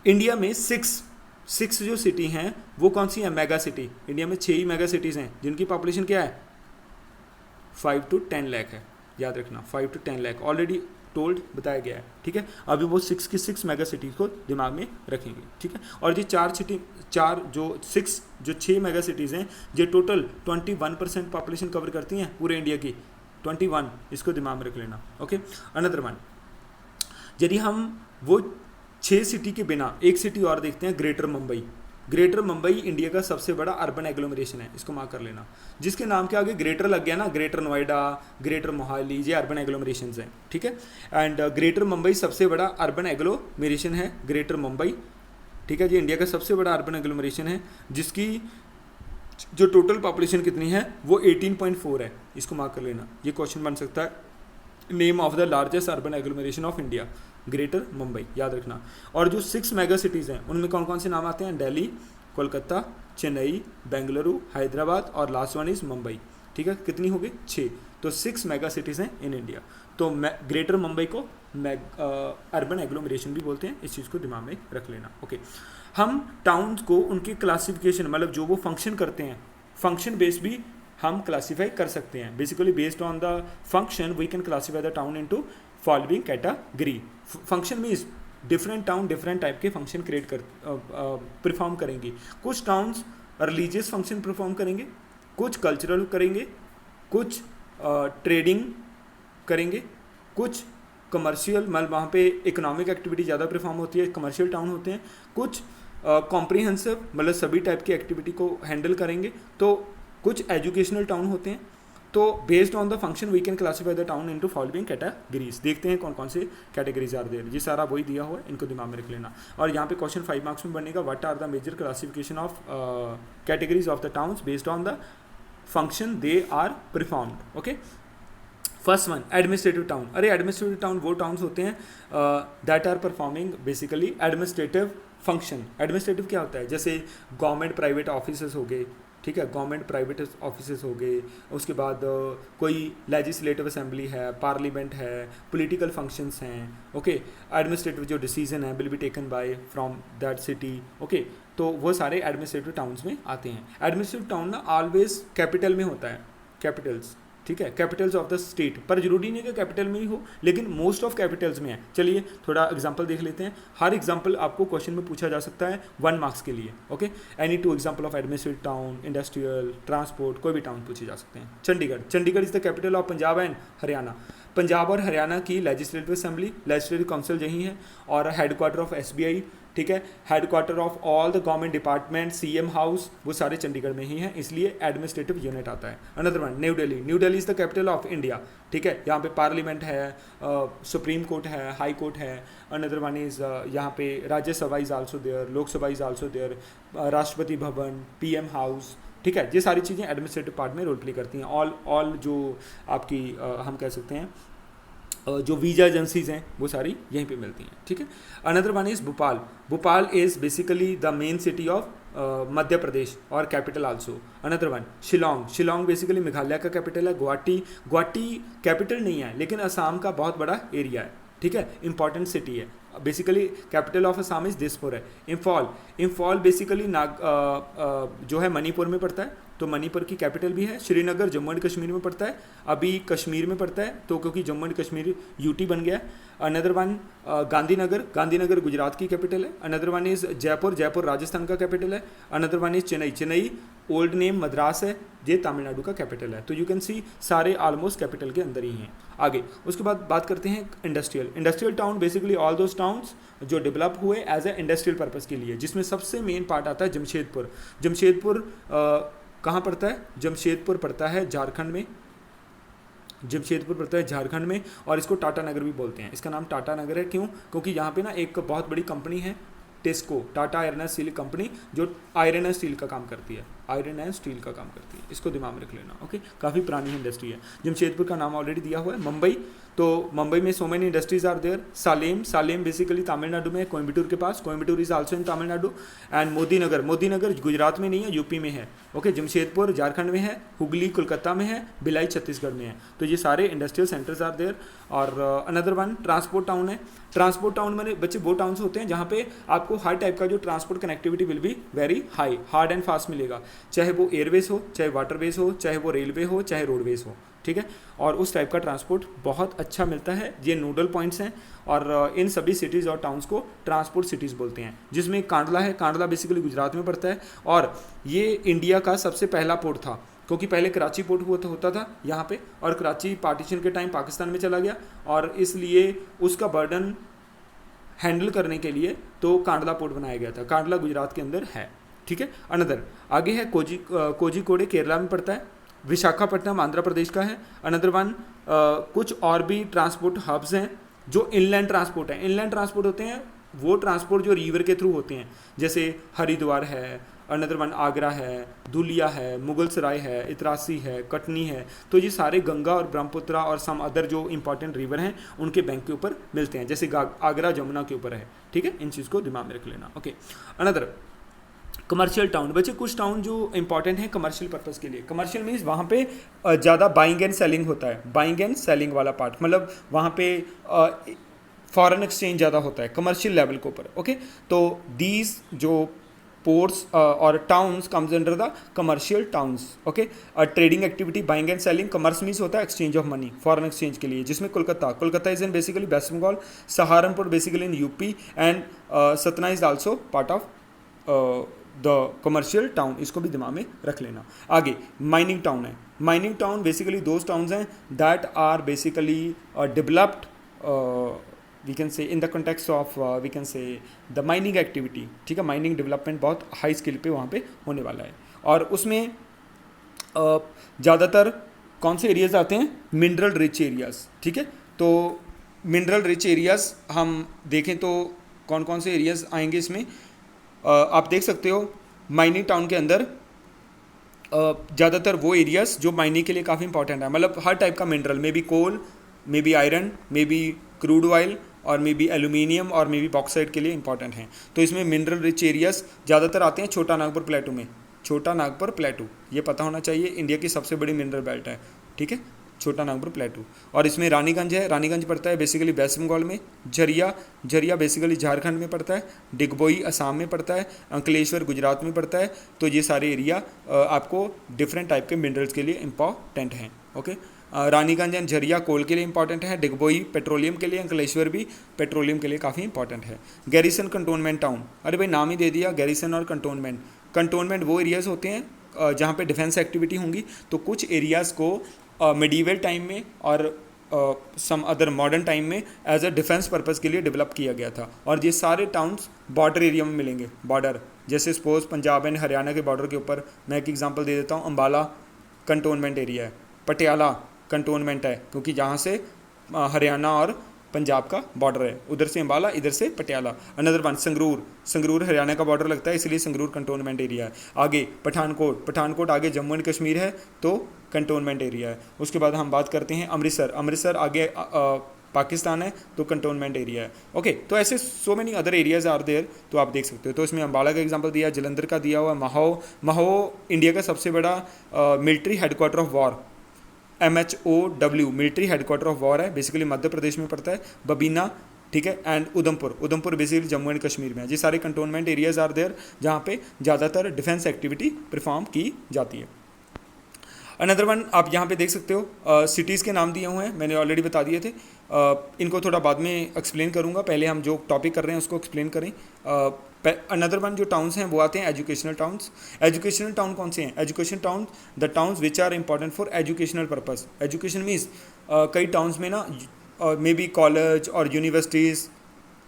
इंडिया में 6 जो सिटी हैं वो कौन सी हैं, मेगा सिटी। इंडिया में 6 ही मेगा सिटीज़ हैं जिनकी पॉपुलेशन क्या है, 5 to 10 लाख है, याद रखना 5 to 10 लाख ऑलरेडी टोल्ड बताया गया है। ठीक है, अभी वो 6 की 6 मेगा सिटीज़ को दिमाग में रखेंगे। ठीक है, और ये 6 मेगा सिटीज़ हैं ये टोटल 21% पॉपुलेशन कवर करती हैं पूरे इंडिया की, 21, इसको दिमाग में रख लेना। ओके, अनदर वन, यदि हम वो 6 सिटी के बिना एक सिटी और देखते हैं, greater Mumbai. Greater Mumbai India का सबसे बड़ा अर्बन एग्लोमरेशन है, इसको मार्क कर लेना। जिसके नाम के आगे ग्रेटर लग गया ना, ग्रेटर नोएडा, ग्रेटर मोहाली, ये अर्बन एग्लोमरेशन हैं। ठीक है, एंड ग्रेटर मुंबई सबसे बड़ा अर्बन एग्लोमरेशन है, ग्रेटर मुंबई। ठीक है, ये इंडिया का सबसे बड़ा अर्बन एग्लोमरेशन है, जिसकी जो टोटल पॉपुलेशन कितनी है वो 18.4 है, इसको मार्क कर लेना। ये क्वेश्चन बन सकता है, name of the largest urban agglomeration of India, greater Mumbai, याद रखना। और जो 6 मेगा सिटीज़ हैं उनमें कौन कौन से नाम आते हैं, दिल्ली, कोलकाता, चेन्नई, बेंगलुरु, हैदराबाद और लास्ट वन इज़ मुंबई। ठीक है, कितनी हो गई, 6। तो 6 मेगा सिटीज़ हैं इन इंडिया। तो ग्रेटर मुंबई को अर्बन एग्लोमरेशन भी बोलते हैं, इस चीज़ को दिमाग में रख लेना। ओके, हम टाउन्स को उनकी क्लासिफिकेशन, मतलब जो वो फंक्शन करते हैं, फंक्शन बेस भी हम क्लासीफाई कर सकते हैं। Basically based on the function we can classify the town into following category. Function means different town different type के फंक्शन क्रिएट कर परफॉर्म करेंगे। कुछ टाउन्स रिलीजियस फंक्शन परफॉर्म करेंगे, कुछ कल्चरल करेंगे, कुछ ट्रेडिंग करेंगे, कुछ कमर्शियल, मतलब वहाँ पे इकोनॉमिक एक्टिविटी ज़्यादा परफॉर्म होती है, कमर्शियल टाउन होते हैं, कुछ कॉम्प्रिहेंसिव मतलब सभी टाइप की एक्टिविटी को हैंडल करेंगे, तो कुछ एजुकेशनल टाउन होते हैं। तो based on the function we can classify the town into following categories. देखते हैं कौन कौन से कैटेगरीज आर देयर, ये सारा वही दिया हुआ है, इनको दिमाग में रख लेना। और यहाँ पे क्वेश्चन 5 मार्क्स में बनेगा, what are the major classification of categories of the towns based on the function they are performed. Okay, first one administrative town. अरे एडमिनिस्ट्रेटिव टाउन वो टाउन्स होते हैं that are performing basically administrative function. Administrative क्या होता है, जैसे government private offices हो गए, ठीक है, गवर्नमेंट प्राइवेट ऑफिसेस हो गए, उसके बाद कोई लेजिस्लेटिव असेंबली है, पार्लियामेंट है, पॉलिटिकल फंक्शंस हैं। ओके, एडमिनिस्ट्रेटिव जो डिसीजन है will be taken by from that city. Okay, तो वो सारे एडमिनिस्ट्रेटिव टाउन्स में आते हैं। एडमिनिस्ट्रेटिव टाउन ना ऑलवेज कैपिटल में होता है, कैपिटल्स, ठीक है, कैपिटल्स ऑफ द स्टेट, पर जरूरी नहीं कि कैपिटल में ही हो, लेकिन मोस्ट ऑफ कैपिटल्स में है। चलिए थोड़ा एग्जांपल देख लेते हैं। हर एग्जांपल आपको क्वेश्चन में पूछा जा सकता है 1 मार्क्स के लिए। Okay, any 2 example of administrative town, industrial, transport, कोई भी टाउन पूछे जा सकते हैं। Chandigarh, Chandigarh is the capital of Punjab and Haryana. Punjab और हरियाणा की लेजिस्लेटिव असेंबली, लेजिस्लेटिव काउंसिल यही है, और हेडक्वार्टर ऑफ SBI, ठीक है, headquarter of all the government department, CM house, वो सारे चंडीगढ़ में ही हैं, इसलिए एडमिनिस्ट्रेटिव यूनिट आता है। Another one New Delhi, New Delhi is the capital of India, ठीक है, यहाँ पे पार्लियामेंट है, सुप्रीम कोर्ट है, हाई कोर्ट है। अनदर वन इज यहाँ पे Rajya Sabha is also there, Lok Sabha is also there, Rashtrapati Bhavan, PM house, ठीक है, ये सारी चीज़ें एडमिनिस्ट्रेटिव पार्ट में रोल प्ले करती हैं। ऑल जो आपकी हम कह सकते हैं जो वीज़ा एजेंसीज हैं वो सारी यहीं पे मिलती हैं, ठीक है। Another one is Bhopal. Bhopal is basically the main city of Madhya Pradesh और capital also. Another one Shillong, Shillong basically Meghalaya का कैपिटल है। गुवाहाटी कैपिटल नहीं है लेकिन असम का बहुत बड़ा एरिया है, ठीक है, इंपॉर्टेंट सिटी है। Basically capital of Assam is Dispur है। इम्फॉल बेसिकली जो है मणिपुर में पड़ता है, तो मणिपुर की कैपिटल भी है। श्रीनगर जम्मू एंड कश्मीर में पड़ता है, अभी कश्मीर में पड़ता है तो क्योंकि जम्मू एंड कश्मीर UT बन गया है। अनदर वन गांधीनगर गुजरात की कैपिटल है। Another one is Jaipur Rajasthan का कैपिटल है। Another one is Chennai old name Madras है, ये तमिलनाडु का कैपिटल है। तो यू कैन सी सारे ऑलमोस्ट कैपिटल के अंदर ही हैं। आगे उसके बाद बात करते हैं industrial town. Basically all those towns जो डेवलप हुए एज ए इंडस्ट्रियल पर्पज़ के लिए, जिसमें सबसे मेन पार्ट आता है जमशेदपुर कहाँ पड़ता है? जमशेदपुर पड़ता है झारखंड में, और इसको टाटा नगर भी बोलते हैं। इसका नाम टाटा नगर है, क्यों? क्योंकि यहाँ पे ना एक बहुत बड़ी कंपनी है टेस्को, Tata iron and steel company, जो आयरन एंड स्टील का काम करती है, इसको दिमाग में रख लेना। ओके, काफ़ी पुरानी इंडस्ट्री है। जमशेदपुर का नाम ऑलरेडी दिया हुआ है। मुंबई, तो मुंबई में so many industries are there. Salem basically Tamil Nadu में, कोयम्बटूर के पास, Coimbatore is also in Tamil Nadu. And Modinagar Gujarat में नहीं है, यूपी में है। ओके, जमशेदपुर झारखंड में है, हुगली कोलकाता में है, भिलाई छत्तीसगढ़ में है। तो ये सारे इंडस्ट्रियल सेंटर्स आर देयर। और अनदर वन ट्रांसपोर्ट टाउन है। ट्रांसपोर्ट टाउन में बच्चे वो टाउन्स होते हैं जहाँ पे आपको हर टाइप का जो transport connectivity will be very high, hard and fast मिलेगा, चाहे वो एयरवेज हो, चाहे वाटरवेज हो, चाहे वो रेलवे हो, चाहे रोडवेज हो, ठीक है। और उस टाइप का ट्रांसपोर्ट बहुत अच्छा मिलता है। ये नोडल पॉइंट्स हैं, और इन सभी सिटीज़ और टाउन्स को ट्रांसपोर्ट सिटीज़ बोलते हैं। जिसमें कांडला है, कांडला बेसिकली गुजरात में पड़ता है, और ये इंडिया का सबसे पहला पोर्ट था, क्योंकि पहले कराची पोर्ट होता था यहाँ पे, और कराची पार्टीशन के टाइम पाकिस्तान में चला गया, और इसलिए उसका बर्डन हैंडल करने के लिए तो कांडला पोर्ट बनाया गया था। कांडला गुजरात के अंदर है, ठीक है। अनदर आगे है कोझिकोड, केरला में पड़ता है। विशाखापट्टनम आंध्र प्रदेश का है। अनदर वन कुछ और भी ट्रांसपोर्ट हब्स हैं जो इनलैंड ट्रांसपोर्ट है। इनलैंड ट्रांसपोर्ट होते हैं वो ट्रांसपोर्ट जो रिवर के थ्रू होते हैं, जैसे हरिद्वार है, अनदर वन आगरा है, धुलिया है, मुगल सराय है, इतरासी है, कटनी है। तो ये सारे गंगा और ब्रह्मपुत्रा और सम अदर जो इंपॉर्टेंट रिवर हैं उनके बैंक के ऊपर मिलते हैं, जैसे आगरा जमुना के ऊपर है, ठीक है। इन चीज़ को दिमाग में रख लेना। ओके, अनदर कमर्शियल टाउन, बच्चे कुछ टाउन जो इंपॉर्टेंट है कमर्शियल पर्पस के लिए। कमर्शियल मीन्स वहाँ पे ज़्यादा बाइंग एंड सेलिंग होता है, बाइंग एंड सेलिंग वाला पार्ट, मतलब वहाँ पे फॉरेन एक्सचेंज ज़्यादा होता है कमर्शियल लेवल के ऊपर। ओके, तो दीज जो पोर्ट्स और towns comes under the commercial towns. Okay, trading activity buying and selling, commerce means होता है exchange of money, foreign exchange के लिए, जिसमें Kolkata is in basically West Bengal, Saharanpur basically in UP, and Satna is also part of the commercial town. इसको भी दिमाग में रख लेना। आगे माइनिंग टाउन है। Mining town basically those towns हैं that are basically developed we can say in the context of we can say the mining activity. ठीक है, माइनिंग डेवलपमेंट बहुत हाई स्केल पे वहाँ पे होने वाला है। और उसमें ज़्यादातर कौन से एरियाज आते हैं? Mineral rich areas. ठीक है, तो मिनरल रिच एरियाज हम देखें तो कौन कौन से एरियाज आएंगे इसमें? आप देख सकते हो माइनिंग टाउन के अंदर ज़्यादातर वो एरियाज जो माइनिंग के लिए काफ़ी इंपॉर्टेंट है, मतलब हर टाइप का mineral, may be coal, may be iron, may be crude oil, और मे बी एल्यूमिनियम, और मे बी बॉक्साइट के लिए इंपॉर्टेंट हैं। तो इसमें मिनरल रिच एरियाज ज़्यादातर आते हैं छोटा नागपुर प्लेटू में। छोटा नागपुर प्लेटू ये पता होना चाहिए, इंडिया की सबसे बड़ी मिनरल बेल्ट है। ठीक है, छोटा नागपुर प्लेटू। और इसमें रानीगंज है, रानीगंज पड़ता है बेसिकली वेस्ट बंगाल में, झरिया बेसिकली झारखंड में पड़ता है, डिगबोई असम में पड़ता है, अंकलेश्वर गुजरात में पड़ता है। तो ये सारे एरिया आपको डिफरेंट टाइप के मिनरल्स के लिए इंपॉर्टेंट हैं। ओके, रानीगंज एंड झरिया कोल के लिए इंपॉर्टेंट है, डिगबोई पेट्रोलियम के लिए, अंकलेश्वर भी पेट्रोलियम के लिए काफ़ी इंपॉर्टेंट है। गैरिसन कंटोनमेंट टाउन, अरे भाई नाम ही दे दिया, गैरिसन और कंटोनमेंट। कंटोनमेंट वो एरियाज़ होते हैं जहाँ पे डिफेंस एक्टिविटी होंगी। तो कुछ एरियाज़ को मिडीवल टाइम में और सम अदर मॉडर्न टाइम में एज अ डिफेंस पर्पज़ के लिए डेवलप किया गया था। और ये सारे टाउन्स बॉर्डर एरिया में मिलेंगे। बॉर्डर जैसे सपोज पंजाब एंड हरियाणा के बॉर्डर के ऊपर मैं एक एग्जांपल दे देता हूँ, अम्बाला कंटोनमेंट एरिया है, पटियाला कंटोनमेंट है क्योंकि जहाँ से हरियाणा और पंजाब का बॉर्डर है, उधर से अम्बाला, इधर से पटियाला। अनदर वन संगरूर हरियाणा का बॉर्डर लगता है, इसलिए संगरूर कंटोनमेंट एरिया है। आगे पठानकोट आगे जम्मू एंड कश्मीर है तो कंटोनमेंट एरिया है। उसके बाद हम बात करते हैं अमृतसर आगे पाकिस्तान है तो कंटोनमेंट एरिया है। ओके, तो ऐसे so many other areas are there, तो आप देख सकते हो। तो इसमें अम्बाला का एग्जांपल दिया, जलंधर का दिया हुआ, महो इंडिया का सबसे बड़ा military headquarter of war, MHOW military headquarter of war है, बेसिकली मध्य प्रदेश में पड़ता है। बबीना, ठीक है, and Udhampur basically Jammu and Kashmir में है। ये सारे कंटोनमेंट एरियाज आर देयर जहाँ पे ज़्यादातर डिफेंस एक्टिविटी परफॉर्म की जाती है। अनदर वन आप यहाँ पे देख सकते हो, सिटीज़ के नाम दिए हुए हैं, मैंने ऑलरेडी बता दिए थे। इनको थोड़ा बाद में एक्सप्लेन करूँगा, पहले हम जो टॉपिक कर रहे हैं उसको एक्सप्लेन करें। अनदर वन जो टाउन्स हैं वो आते हैं एजुकेशनल टाउन्स। एजुकेशनल टाउन कौन से हैं? Education town the towns which are important for educational purpose. Education means कई टाउन्स में ना मे बी कॉलेज और यूनिवर्सिटीज़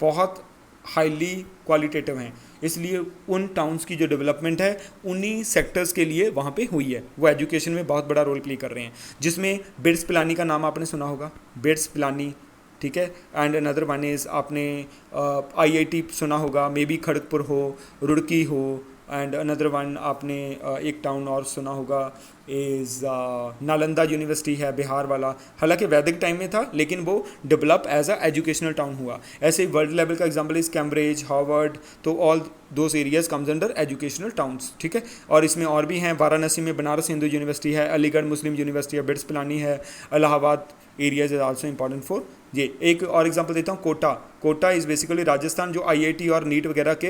बहुत हाईली क्वालिटेटिव हैं, इसलिए उन टाउन्स की जो डेवलपमेंट है उन्हीं सेक्टर्स के लिए वहाँ पे हुई है, वो एजुकेशन में बहुत बड़ा रोल प्ले कर रहे हैं। जिसमें बिट्स पिलानी का नाम आपने सुना होगा, बिट्स पिलानी, ठीक है। एंड अनदर वन इज़ आपने IIT सुना होगा, मे बी खड़गपुर हो, रुड़की हो। एंड अनदर वन आपने एक टाउन और सुना होगा इज़ नालंदा यूनिवर्सिटी है, बिहार वाला। हालांकि वैदिक टाइम में था लेकिन वो develop as a educational town हुआ। ऐसे ही वर्ल्ड लेवल का एग्जांपल इज़ कैम्ब्रिज, हार्वर्ड, तो all those areas comes under educational towns, ठीक है। और इसमें और भी हैं, वाराणसी में बनारस हिंदू यूनिवर्सिटी है, अलीगढ़ मुस्लिम यूनिवर्सिटी है, बिट्स पिलानी है, Allahabad areas is also important for ये। एक और एग्जांपल देता हूँ, कोटा इज़ बेसिकली राजस्थान, जो IIT और नीट वगैरह के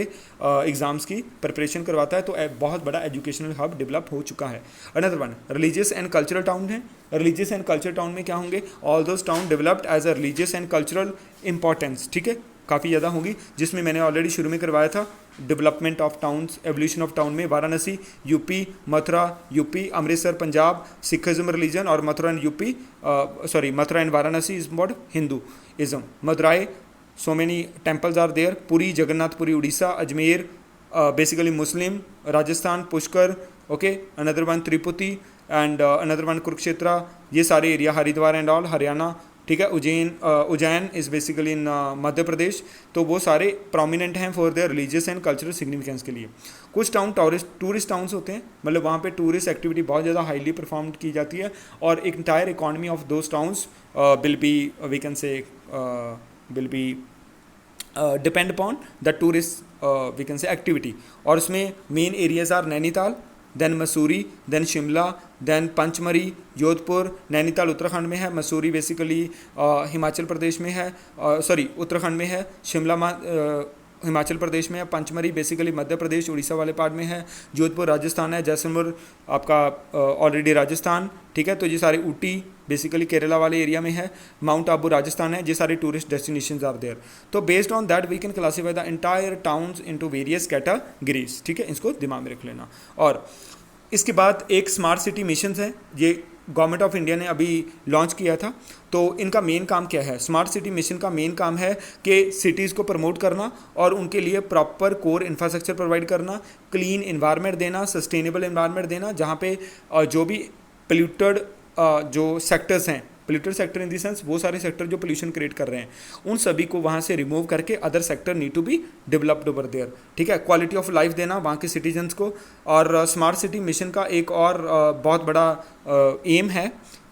एग्ज़ाम्स की प्रिपरेशन करवाता है, तो बहुत बड़ा एजुकेशनल हब डेवलप हो चुका है। Another one religious and cultural town है। रिलीजियस एंड कल्चरल टाउन में क्या होंगे? All those town developed as a religious and cultural importance, ठीक है, काफ़ी ज़्यादा होगी। जिसमें मैंने ऑलरेडी शुरू में करवाया था development of towns, evolution of town में Varanasi UP, Mathura UP, Amritsar Punjab Sikhism religion, और Mathura and Varanasi is mode Hinduism. Madurai so many temples are there, Puri Jagannathpuri Orissa, Ajmer basically Muslim, Rajasthan Pushkar, okay, another one Tirupati and another one Kurukshetra, ये सारे area, Haridwar and all Haryana, ठीक है। Ujjain is basically in Madhya Pradesh. तो वो सारे prominent हैं for there religious and cultural significance के लिए। कुछ टाउन टूरिस्ट टाउन्स होते हैं, मतलब वहाँ पे टूरिस्ट एक्टिविटी बहुत ज़्यादा हाईली परफॉर्म की जाती है, और एक entire economy of those towns will be we can say will be depend upon the tourist we can say activity, और उसमें main areas are Nainital, then Mussoorie, then Shimla, then Pachmarhi, Jodhpur. Nainital Uttarakhand में है, मसूरी बेसिकली हिमाचल प्रदेश में है, सॉरी उत्तराखंड में है, शिमला हिमाचल प्रदेश में है, पंचमरी बेसिकली मध्य प्रदेश उड़ीसा वाले पार्ट में है, जोधपुर राजस्थान है, जैसलमेर आपका ऑलरेडी राजस्थान, ठीक है। तो ये सारे ऊटी बेसिकली केरला वाले एरिया में है, माउंट आबू राजस्थान है, ये सारे टूरिस्ट डेस्टिनेशंस आर देयर। तो based on that we can classify the entire towns into various categories, ठीक है, इसको दिमाग में रख लेना। और इसके बाद एक स्मार्ट सिटी मिशन है, ये गवर्नमेंट ऑफ इंडिया ने अभी लॉन्च किया था। तो इनका मेन काम क्या है? स्मार्ट सिटी मिशन का मेन काम है कि सिटीज़ को प्रमोट करना और उनके लिए प्रॉपर कोर इंफ्रास्ट्रक्चर प्रोवाइड करना, क्लीन इन्वायरमेंट देना, सस्टेनेबल इन्वायरमेंट देना, जहाँ पे जो भी पोल्यूटेड जो सेक्टर्स हैं, polluted sector in the sense वो सारे सेक्टर जो पोल्यूशन क्रिएट कर रहे हैं, उन सभी को वहाँ से रिमूव करके other sector need to be developed over there, ठीक है। क्वालिटी ऑफ लाइफ देना वहाँ के सिटीजन्स को। और स्मार्ट सिटी मिशन का एक और बहुत बड़ा एम है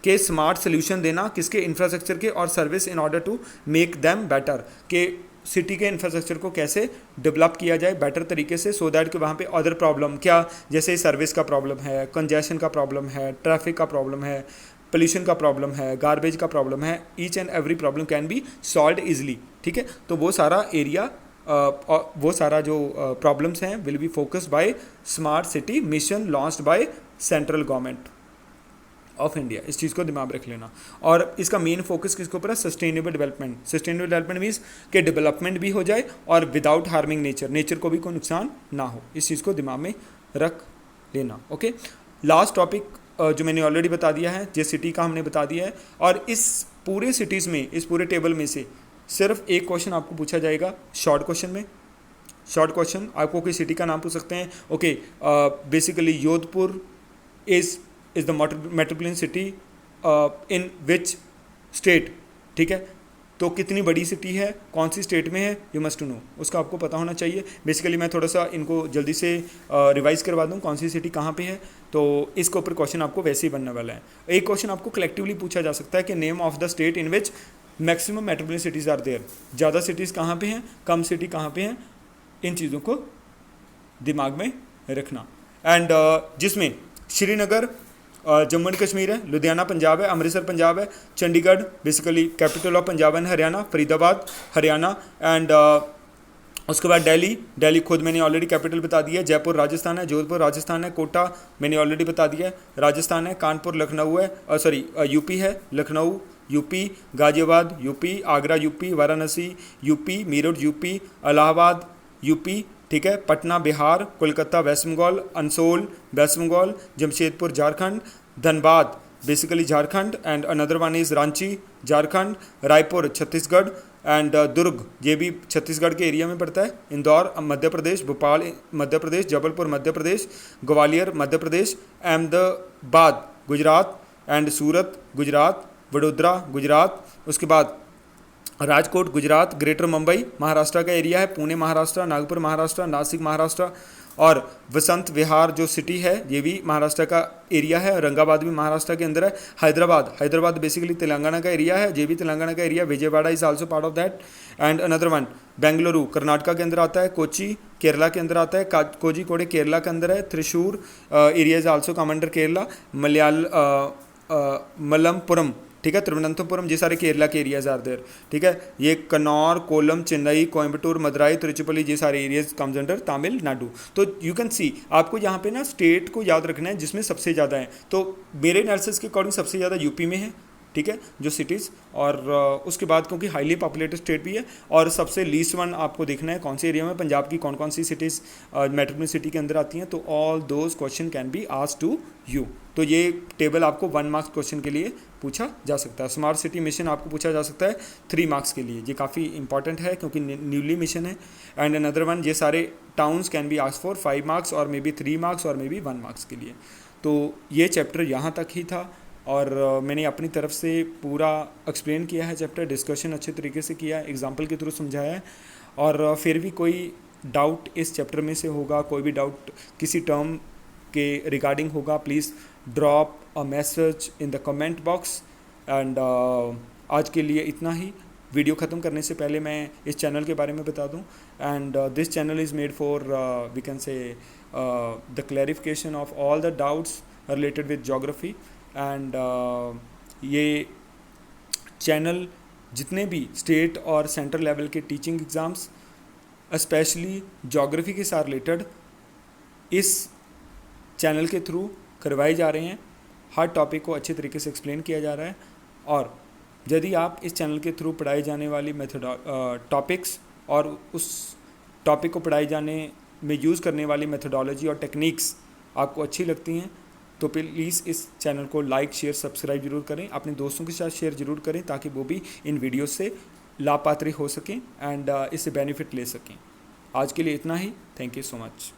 कि स्मार्ट सोल्यूशन देना, किसके? इंफ्रास्ट्रक्चर के और service, in order to make them better, कि सिटी के इंफ्रास्ट्रक्चर को कैसे डेवलप किया जाए बेटर तरीके से, सो दैट कि वहाँ पे अदर प्रॉब्लम क्या, जैसे सर्विस का प्रॉब्लम है, कंजेशन का प्रॉब्लम है, ट्रैफिक का प्रॉब्लम है, पोल्यूशन का प्रॉब्लम है, गार्बेज का प्रॉब्लम है, each and every problem can be solve easily, ठीक है। तो वो सारा एरिया वो सारा जो प्रॉब्लम्स हैं will be focused by smart city mission launched by central government of India. इस चीज़ को दिमाग में रख लेना। और इसका मेन फोकस किसके ऊपर है? Sustainable development. Sustainable development means कि डेवलपमेंट भी हो जाए और विदाउट हार्मिंग नेचर, नेचर को भी कोई नुकसान ना हो। इस चीज़ को दिमाग में रख लेना। ओके, लास्ट टॉपिक जो मैंने ऑलरेडी बता दिया है, जिस सिटी का हमने बता दिया है, और इस पूरे सिटीज़ में, इस पूरे टेबल में से सिर्फ एक क्वेश्चन आपको पूछा जाएगा शॉर्ट क्वेश्चन में। शॉर्ट क्वेश्चन आपको कोई सिटी का नाम पूछ सकते हैं। Okay, basically Jodhpur is the metropolitan city in which state, ठीक है। तो कितनी बड़ी सिटी है, कौन सी स्टेट में है, यू मस्ट टू नो, उसका आपको पता होना चाहिए। बेसिकली मैं थोड़ा सा इनको जल्दी से रिवाइज करवा दूँ, कौन सी सिटी कहाँ पे है, तो इसके ऊपर क्वेश्चन आपको वैसे ही बनने वाला है। एक क्वेश्चन आपको कलेक्टिवली पूछा जा सकता है कि name of the state in which maximum metropolitan cities are there, ज़्यादा सिटीज़ कहाँ पे हैं, कम सिटी कहाँ पे हैं, इन चीज़ों को दिमाग में रखना। एंड जिसमें श्रीनगर जम्मू एंड कश्मीर है, लुधियाना पंजाब है, अमृतसर पंजाब है, Chandigarh basically capital of Punjab and Haryana, Faridabad Haryana, and उसके बाद दिल्ली खुद मैंने ऑलरेडी कैपिटल बता दिया है, जयपुर राजस्थान है, जोधपुर राजस्थान है, कोटा मैंने ऑलरेडी बता दिया है राजस्थान है, कानपुर लखनऊ है, सॉरी यूपी है, Lucknow UP, Ghaziabad UP, Agra UP, Varanasi UP, Meerut UP, Allahabad UP, ठीक है, Patna Bihar, Kolkata West Bengal, Asansol West Bengal, Jamshedpur Jharkhand, Dhanbad basically Jharkhand, and another one is Ranchi Jharkhand, Raipur Chhattisgarh, and Durg ये भी छत्तीसगढ़ के एरिया में पड़ता है, इंदौर मध्य प्रदेश, भोपाल मध्य प्रदेश, जबलपुर मध्य प्रदेश, ग्वालियर मध्य प्रदेश, अहमदाबाद गुजरात, एंड सूरत गुजरात, वडोदरा गुजरात, उसके बाद राजकोट गुजरात, ग्रेटर मुंबई महाराष्ट्र का एरिया है, पुणे महाराष्ट्र, नागपुर महाराष्ट्र, नासिक महाराष्ट्र, और वसंत विहार जो सिटी है ये भी महाराष्ट्र का एरिया है, औरंगाबाद भी महाराष्ट्र के अंदर है, हैदराबाद बेसिकली तेलंगाना का एरिया है, ये भी तेलंगाना का area, Vijayawada is also part of that, and another one Bengaluru Karnataka के अंदर आता है, कोची केरला के अंदर आता है, कोझिकोड केरला के अंदर है, Thrissur area is also come under Kerala, Malappuram, ठीक है, तिरुवनंतपुरम, ये सारे केरला के एरियाज आर देयर, ठीक है। ये कन्नौर, कोलम, चेन्नई, कोयम्बटूर, मदुराई, तिरुचिरापल्ली, ये सारे एरियाज कम्स अंडर तमिलनाडु। तो यू कैन सी आपको यहाँ पे ना स्टेट को याद रखना है जिसमें सबसे ज़्यादा है। तो मेरे एनालिसिस के अकॉर्डिंग सबसे ज़्यादा यूपी में है, ठीक है, जो सिटीज़, और उसके बाद क्योंकि हाईली पॉपुलेटेड स्टेट भी है, और सबसे लीस्ट वन आपको देखना है कौन से एरिया में पंजाब की कौन कौन सी सिटीज़ मेट्रोपोलिटन सिटी के अंदर आती हैं। तो all those question can be asked to you. तो ये टेबल आपको 1 मार्क्स क्वेश्चन के लिए पूछा जा सकता है। स्मार्ट सिटी मिशन आपको पूछा जा सकता है 3 मार्क्स के लिए, ये काफ़ी इंपॉर्टेंट है क्योंकि न्यूली मिशन है। एंड अनदर वन, ये सारे towns can be asked for 5 marks और मे बी 3 मार्क्स और मे बी 1 मार्क्स के लिए। तो ये चैप्टर यहाँ तक ही था, और मैंने अपनी तरफ से पूरा एक्सप्लेन किया है चैप्टर, डिस्कशन अच्छे तरीके से किया है, एग्जाम्पल के थ्रू समझाया है। और फिर भी कोई डाउट इस चैप्टर में से होगा, कोई भी डाउट किसी टर्म के रिगार्डिंग होगा, please drop a message in the comment box. And आज के लिए इतना ही। वीडियो ख़त्म करने से पहले मैं इस चैनल के बारे में बता दूं, and this channel is made for we can say the clarification of all the doubts related with geography, and ये चैनल जितने भी स्टेट और सेंट्रल लेवल के टीचिंग एग्ज़ाम्स स्पेशली ज्योग्राफी के साथ रिलेटेड इस चैनल के थ्रू करवाए जा रहे हैं। हर टॉपिक को अच्छे तरीके से एक्सप्लेन किया जा रहा है, और यदि आप इस चैनल के थ्रू पढ़ाई जाने वाली टॉपिक्स और उस टॉपिक को पढ़ाई जाने में यूज़ करने वाली मेथोडोलॉजी और टेक्निक्स आपको अच्छी लगती हैं तो प्लीज़ इस चैनल को लाइक शेयर सब्सक्राइब जरूर करें, अपने दोस्तों के साथ शेयर जरूर करें ताकि वो भी इन वीडियो से लाभपात्री हो सकें एंड इससे बेनिफिट ले सकें। आज के लिए इतना ही। Thank you so much.